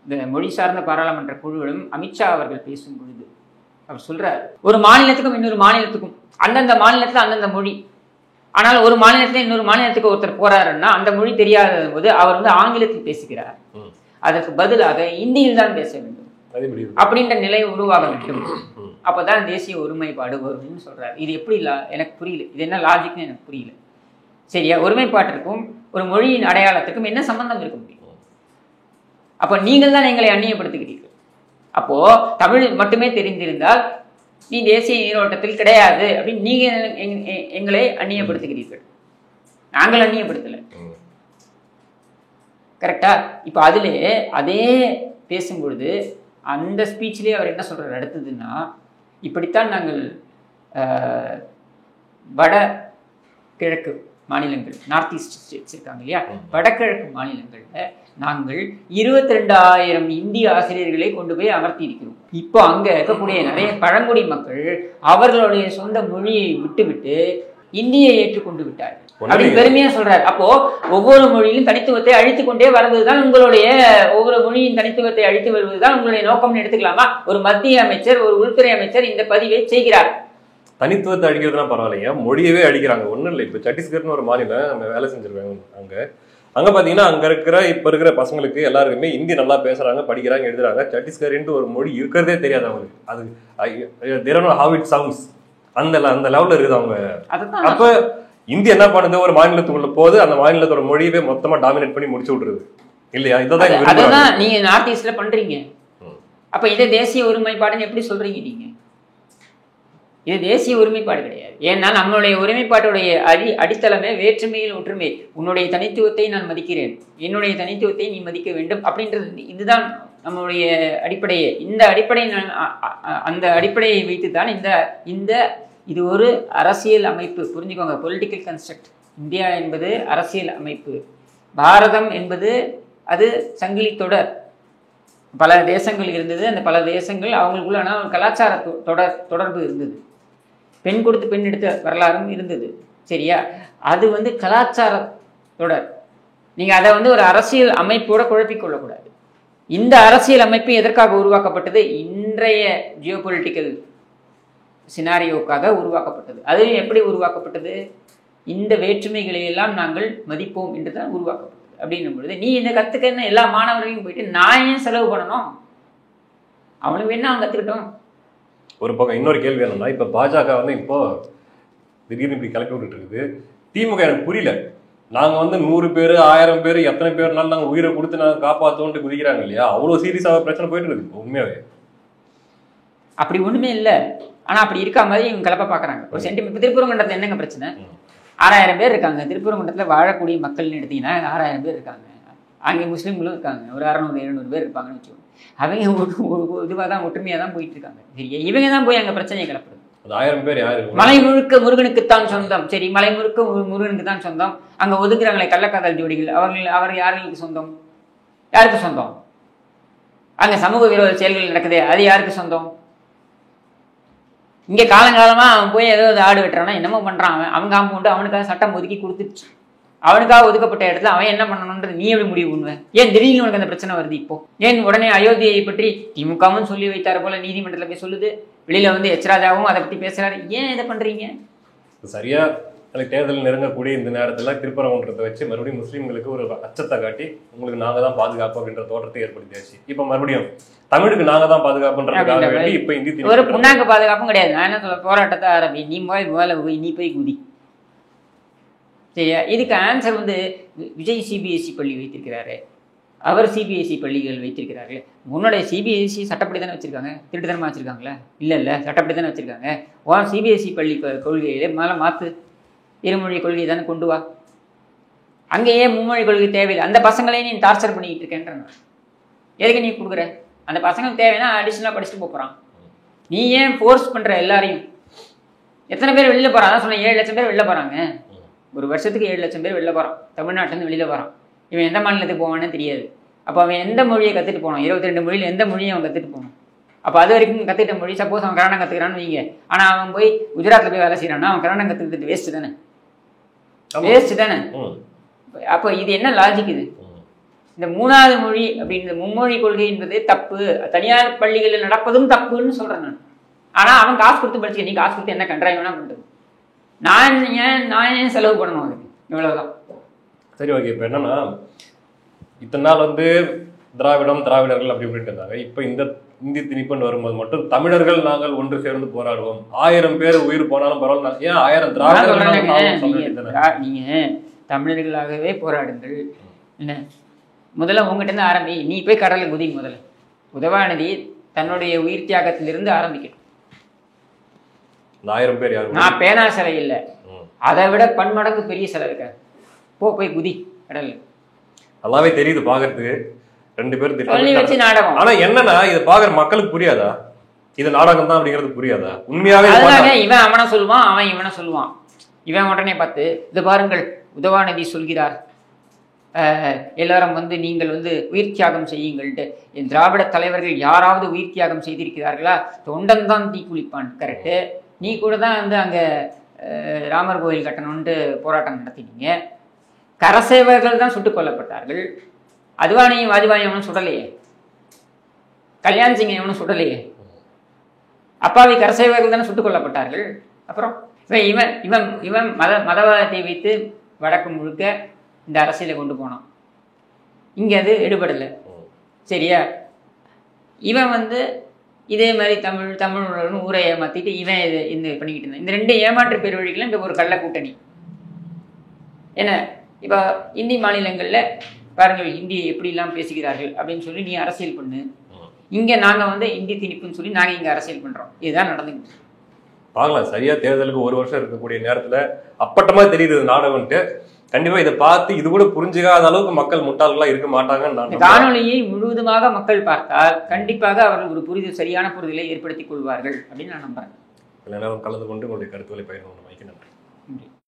இந்த மொழி சார்ந்த பாராளுமன்ற குழுவிடம் அமித்ஷா அவர்கள் பேசும் பொழுது அவர் சொல்கிறார், ஒரு மாநிலத்துக்கும் இன்னொரு மாநிலத்துக்கும் அந்தந்த மாநிலத்தில் அந்தந்த மொழி. ஆனால் ஒரு மாநிலத்தில் இன்னொரு மாநிலத்துக்கு ஒருத்தர் போறாருன்னா அந்த மொழி தெரியாத போது அவர் ஆங்கிலத்தில் பேசுகிறார். அதற்கு பதிலாக இந்தியில் தான் பேச வேண்டும் அப்படின்ற நிலை உருவாக வேண்டும். அப்போதான் தேசிய ஒருமைப்பாடு வரும்னு சொல்றாரு. இது எப்படி எனக்கு புரியல. இது என்ன லாஜிக்னு எனக்கு புரியல. சரியா? ஒருமைப்பாட்டிற்கும் ஒரு மொழியின் அடையாளத்துக்கும் என்ன சம்பந்தம் இருக்க முடியும்? அப்போ நீங்கள் தான் எங்களை அந்நியப்படுத்துகிறீர்கள். அப்போ தமிழ் மட்டுமே தெரிந்திருந்தால் நீ தேசிய நீரோட்டத்தில் கிடையாது அப்படின்னு நீங்க எங்களை அந்நியப்படுத்துகிறீர்கள். நாங்கள் அந்நியப்படுத்தலை. கரெக்டா? இப்போ அதே பேசும்பொழுது அந்த ஸ்பீச்லேயே அவர் என்ன சொல்றாரு அடுத்ததுன்னா, இப்படித்தான் நாங்கள் வட கிழக்கு மாநிலங்கள், நார்த் ஈஸ்ட் ஸ்டேட்ஸ் இருக்காங்க இல்லையா, வடகிழக்கு மாநிலங்களில் நாங்கள் 22,000 இந்திய ஆசிரியர்களை கொண்டு போய் அமர்த்தி இருக்கிறோம். இப்போ அங்க இருக்கக்கூடிய நிறைய பழங்குடி மக்கள் அவர்களுடைய சொந்த மொழியை விட்டுவிட்டு இந்தியை ஏற்றுக்கொண்டு விட்டார்கள் அப்படின்னு பெருமையா சொல்றாரு. அப்போ ஒவ்வொரு மொழியிலும் தனித்துவத்தை அழித்து கொண்டே வருவதுதான் உங்களுடைய, ஒவ்வொரு மொழியின் தனித்துவத்தை அழித்து வருவதுதான் உங்களுடைய நோக்கம்னு எடுத்துக்கலாமா? ஒரு மத்திய அமைச்சர், ஒரு உள்துறை அமைச்சர் இந்த பதிவை செய்கிறார். தனித்துவத்தை அழிக்கிறதுனா பரவாயில்லைங்க, மொழியவே அழிக்கிறாங்க. ஒன்றும் இல்லை. இப்போ சத்தீஸ்கர்னு ஒரு மாநிலம் நம்ம வேலை செஞ்சிருக்காங்க. அங்கே பார்த்தீங்கன்னா அங்கே இப்போ இருக்கிற பசங்களுக்கு எல்லாருக்குமே ஹிந்தி நல்லா பேசுகிறாங்க, படிக்கிறாங்க, எழுதுறாங்க. சத்தீஸ்கர்ன்ட்டு ஒரு மொழி இருக்கிறதே தெரியாது அவங்களுக்கு. அது தெரியணும் ஹவ் இட் சவுண்ட்ஸ். அந்த லெவலில் இருக்குது அவங்க. அப்போ ஹிந்தி என்ன பண்ணுது, ஒரு மாநிலத்துக்குள்ள போது அந்த மாநிலத்தோட மொழியவே மொத்தமாக டாமினேட் பண்ணி முடிச்சு விட்டுருது இல்லையா? இதான் நீங்க நார்த் ஈஸ்ட்ல பண்றீங்க. அப்போ இதை தேசிய ஒருமைப்பாடுன்னு எப்படி சொல்றீங்க நீங்க? இது தேசிய ஒருமைப்பாடு கிடையாது. ஏன்னா நம்மளுடைய ஒருமைப்பாட்டுடைய அடித்தளமே வேற்றுமையில் ஒற்றுமை. உன்னுடைய தனித்துவத்தை நான் மதிக்கிறேன், என்னுடைய தனித்துவத்தை நீ மதிக்க வேண்டும் அப்படின்றது. இதுதான் நம்மளுடைய அடிப்படையே. இந்த அடிப்படை அந்த அடிப்படையை வைத்து தான் இது ஒரு அரசியல் அமைப்பு. புரிஞ்சுக்கோங்க, பொலிட்டிக்கல் கன்ஸ்ட்ரக்ட். இந்தியா என்பது அரசியல் அமைப்பு. பாரதம் என்பது அது சங்கிலி தொடர். பல தேசங்கள் இருந்தது. அந்த பல தேசங்கள் அவங்களுக்குள்ளான ஒரு கலாச்சார தொடர்பு இருந்தது. பெண் கொடுத்து பெண் எடுத்த வரலாறும் இருந்தது. சரியா? அது கலாச்சார தொடர். நீங்கள் அதை ஒரு அரசியல் அமைப்போட குழப்பிக்கொள்ளக்கூடாது. இந்த அரசியல் அமைப்பு எதற்காக உருவாக்கப்பட்டது? இன்றைய ஜியோபொலிட்டிக்கல் சினாரியோக்காக உருவாக்கப்பட்டது. அது எப்படி உருவாக்கப்பட்டது? இந்த வேற்றுமைகளை எல்லாம் நாங்கள் மதிப்போம் என்று தான் உருவாக்கப்பட்டது. அப்படின்னும் பொழுது நீ இந்த கற்றுக்கன்னு எல்லா மாணவர்களையும் போயிட்டு நான் ஏன் செலவு பண்ணணும்? அவனுக்கு வேணா அவன் கற்றுக்கிட்டோம். ஒரு பக்கம் இன்னொரு கேள்வி என்னன்னா, இப்போ பாஜக இப்போ திடீர்னு இப்படி கிளப்பி விட்டுட்டு இருக்குது. திமுக எனக்கு புரியல. நாங்கள் 100 பேர் 1000 பேர் எத்தனை பேர்னாலும் நாங்கள் உயிரை கொடுத்து நாங்கள் காப்பாற்றோன்ட்டு குதிக்கிறாங்க இல்லையா? அவ்வளோ சீரியஸாக பிரச்சனை போயிட்டு இருக்கு உண்மையாவே. அப்படி ஒன்றுமே இல்லை. ஆனால் அப்படி இருக்கா மாதிரி இவங்க கிளப்ப பார்க்குறாங்க. ஒரு சென்டிமெண்ட். இப்போ திருப்பரங்குன்றத்தில் என்னங்க பிரச்சனை? 6000 பேர் இருக்காங்க. திருப்பரங்குன்றத்தில் வாழக்கூடிய மக்கள்னு எடுத்தீங்கன்னா 6000 பேர் இருக்காங்க. அங்கே முஸ்லீம்களும் இருக்காங்க. ஒரு 600-700 பேர் இருப்பாங்கன்னு வச்சுக்கோங்க. அவங்க இதுவாக தான் ஒற்றுமையாக தான் போயிட்டு இருக்காங்க. சரியா? இவங்க தான் போய் அங்கே பிரச்சனையை கிளப்புறது. 1000 பேர் யாரு? மலை முழுக்க முருகனுக்குத்தான் சொந்தம். சரி, மலை முழுக்க முருகனுக்கு தான் சொந்தம். அங்கே ஒதுக்குறாங்களே கள்ளக்காதல் ஜோடிகள், அவர் யாருக்கு சொந்தம்? யாருக்கு சொந்தம்? அங்கே சமூக விரோத செயல்கள் நடக்குது, அது யாருக்கு சொந்தம்? இங்கே காலங்காலமாக அவன் போய் ஏதோ ஆடு வெட்டுறானா என்னமோ பண்ணுறான். அவன் காம்பவுண்டு அவனுக்காக சட்டம் ஒதுக்கி கொடுத்துருச்சு. அவனுக்காக ஒதுக்கப்பட்ட இடத்துல அவன் என்ன பண்ணணுன்றது நீ எப்படி முடிவு பண்ணுவேன்? ஏன் திடீர்னு உனக்கு அந்த பிரச்சனை வருது? இப்போ ஏன் உடனே அயோத்தியை பற்றி திமுகவும் சொல்லி வைத்தார் போல நீதிமன்றத்தில் போய் சொல்லுது. வெளியில எச் ராஜாவும் அதை பற்றி பேசுறாரு. ஏன் இதை பண்றீங்க? சரியா தேர்தல் நெருங்கக்கூடிய இந்த நேரத்தில் திருப்பரங்குன்றத்தை வச்சு மறுபடியும் முஸ்லீம்களுக்கு ஒரு அச்சத்தை காட்டி உங்களுக்கு நாங்கள் தான் பாதுகாப்பு அப்படின்ற தோற்றத்தை ஏற்படுத்தியாச்சு. இப்போ மறுபடியும் தமிழுக்கு நாங்கள் தான் பாதுகாப்புன்றதுக்காக வேண்டி இப்போ இந்தி ஒரு புண்ணாக்கு பாதுகாப்பும் கிடையாது. நான் என்ன சொல்ல, போராட்டத்தை ஆரம்பி, நீ முதல்ல நீ போய் குதி. சரியா? இதுக்கு ஆன்சர் விஜய் சிபிஎஸ்சி பள்ளி வைத்திருக்கிறாரு, அவர் சிபிஎஸ்சி பள்ளிகள் வைத்திருக்கிறாரு. உன்னோடைய சிபிஎஸ்சி சட்டப்படி தானே வச்சிருக்காங்க? திருட்டுத்தனமாக வச்சிருக்காங்களா? இல்லை சட்டப்படி தானே வச்சிருக்காங்க. உன் சிபிஎஸ்சி பள்ளி கொள்கையிலே மேலே மாற்று. இருமொழி கொள்கை தானே கொண்டு வா. அங்கேயே மும்மொழி கொள்கை தேவையில்லை. அந்த பசங்களையும் நீ டார்ச்சர் பண்ணிக்கிட்டு இருக்கேன்ற. எதுக்கு நீ கொடுக்குற? அந்த பசங்களுக்கு தேவைன்னா அடிஷனலாக படிச்சுட்டு போகிறான். நீ ஏன் ஃபோர்ஸ் பண்ணுற எல்லாரையும்? எத்தனை பேர் வெளியில் போகிறான்? அதான் சொன்னேன், 7 லட்சம் பேர் வெளில போகிறாங்க. ஒரு வருஷத்துக்கு 7 லட்சம் பேர் வெளில போகிறான். தமிழ்நாட்டிலேருந்து வெளியில் போகிறான். இவன் எந்த மாநிலத்துக்கு போவான்னு தெரியாது. அப்போ அவன் எந்த மொழியை கற்றுட்டு போனான்? 22 மொழியில் எந்த மொழியை அவன் கற்றுட்டு போனான்? அப்போ அது வரைக்கும் கற்றுக்கிட்ட மொழி, சப்போஸ் அவன் கன்னடம் கற்றுக்கிறான்னு வைங்க, ஆனால் அவன் போய் குஜராத்தில் போய் வேலை செய்கிறான்னா அவன் கன்னடம் கற்றுக்கிட்டு வேஸ்ட்டு தானே? வேஸ்ட்டு தானே? அப்போ இது என்ன லாஜிக்? இது இந்த 3வது மொழி அப்படின்றது மும்மொழி கொள்கை என்பது தப்பு. தனியார் பள்ளிகளில் நடப்பதும் தப்புன்னு சொல்கிறேன் நான். ஆனால் அவன் காசு கொடுத்து படிச்சுக்க, நீ காசு கொடுத்து என்ன கண்டாய் வேணா பண்ணுறது. நான் ஏன் செலவு பண்ணணும் அதுக்கு? இவ்வளவுதான். சரி, ஓகே. இப்போ என்னன்னா, இத்தனை நாள் திராவிடர்கள் அப்படி இப்படின்ட்டு இருந்தாங்க. இப்போ இந்த இந்தி திணிப்புன்னு வரும்போது மட்டும் தமிழர்கள் நாங்கள் ஒன்று சேர்ந்து போராடுவோம், 1000 பேர் உயிர் போனாலும் பரவாயில்ல. ஏன் 1000 திராவிடர்கள்? நீங்க தமிழர்களாகவே போராடுங்கள். என்ன முதல்ல உங்ககிட்ட இருந்து ஆரம்பி. நீ போய் கடலில் குதி. முதல்ல உதவாநிதி தன்னுடைய உயிர் தியாகத்திலிருந்து ஆரம்பிக்கணும். 1000 பேர் யாரும் நான் பேனா சிலை இல்லை, அதை விட பன்மடங்கு பெரிய சிலை இருக்காது. போய் குதி கடல். நல்லாவே தெரியுது பாக்குறதுக்கு. 2 பேரும் சொல்லி வச்சு நாடகம். ஆனா என்னன்னா, இது பாக்குற மக்களுக்கு புரியாதா? இது நாடகம் தான் அப்படிங்கிறது புரியாதா? உண்மையாவே இவன் அவனை சொல்லுவான், அவன் இவனை சொல்லுவான். இவன் உடனே பார்த்து, இது பாருங்கள் உதவாநிதி சொல்கிறார், எல்லாரும் நீங்கள் உயிர் தியாகம் செய்யுங்கள்ட்டு. என் திராவிட தலைவர்கள் யாராவது உயிர் தியாகம் செய்திருக்கிறார்களா? தொண்டன் தான் தீ குளிப்பான். கரெக்டு. நீ கூட தான் அங்கே ராமர் கோயில் கட்டணும்ன்ட்டு போராட்டம் நடத்தினீங்க. கரசேவர்கள் தான் சுட்டுக் கொல்லப்பட்டார்கள். அத்வானியும் வாஜ்பாயும் எவனும் சுடலையே. கல்யாண் சிங் எவனும் சுடலையே. அப்பாவி கரசேவர்கள் தானே சுட்டுக் கொல்லப்பட்டார்கள். அப்புறம் இவன் இவன் இவன் மதவாதத்தை வைத்து வடக்கு முழுக்க இந்த அரசியலை கொண்டு போனான். இங்கே அது எடுபடலை. சரியா? இவன் இதே மாதிரி தமிழ் ஊரை ஏமாற்றிட்டு இவன் இந்த பண்ணிக்கிட்டு இருந்தான். இந்த 2 ஏமாற்று பேர் வழிகளும் இந்த ஒரு கள்ள கூட்டணி. என்ன இப்போ இந்தி மாநிலங்களில் பாருங்கள், ஹிந்தியை எப்படிலாம் பேசுகிறார்கள் அப்படின்னு சொல்லி நீ அரசியல் பண்ணு. இங்கே நாங்கள் இந்தி திணிப்புன்னு சொல்லி நாங்கள் இங்கே அரசியல் பண்ணுறோம். இதுதான் நடந்துக்கிட்டு பார்க்கலாம். சரியா தேர்தலுக்கு 1 வருஷம் இருக்கக்கூடிய நேரத்தில் அப்பட்டமாக தெரியுது நாடகம்ட்டு. கண்டிப்பாக இதை பார்த்து இது கூட புரிஞ்சுக்காத அளவுக்கு மக்கள் முட்டாள்களாக இருக்க மாட்டாங்கன்னு காணொலியை முழுவதுமாக மக்கள் பார்த்தால் கண்டிப்பாக அவர்கள் ஒரு சரியான புரிதலை ஏற்படுத்திக் கொள்வார்கள் அப்படின்னு நான் நம்புறேன். எல்லாரும் கலந்து கொண்டு உங்களுடைய கருத்துக்களை பகிர்ந்து. நன்றி.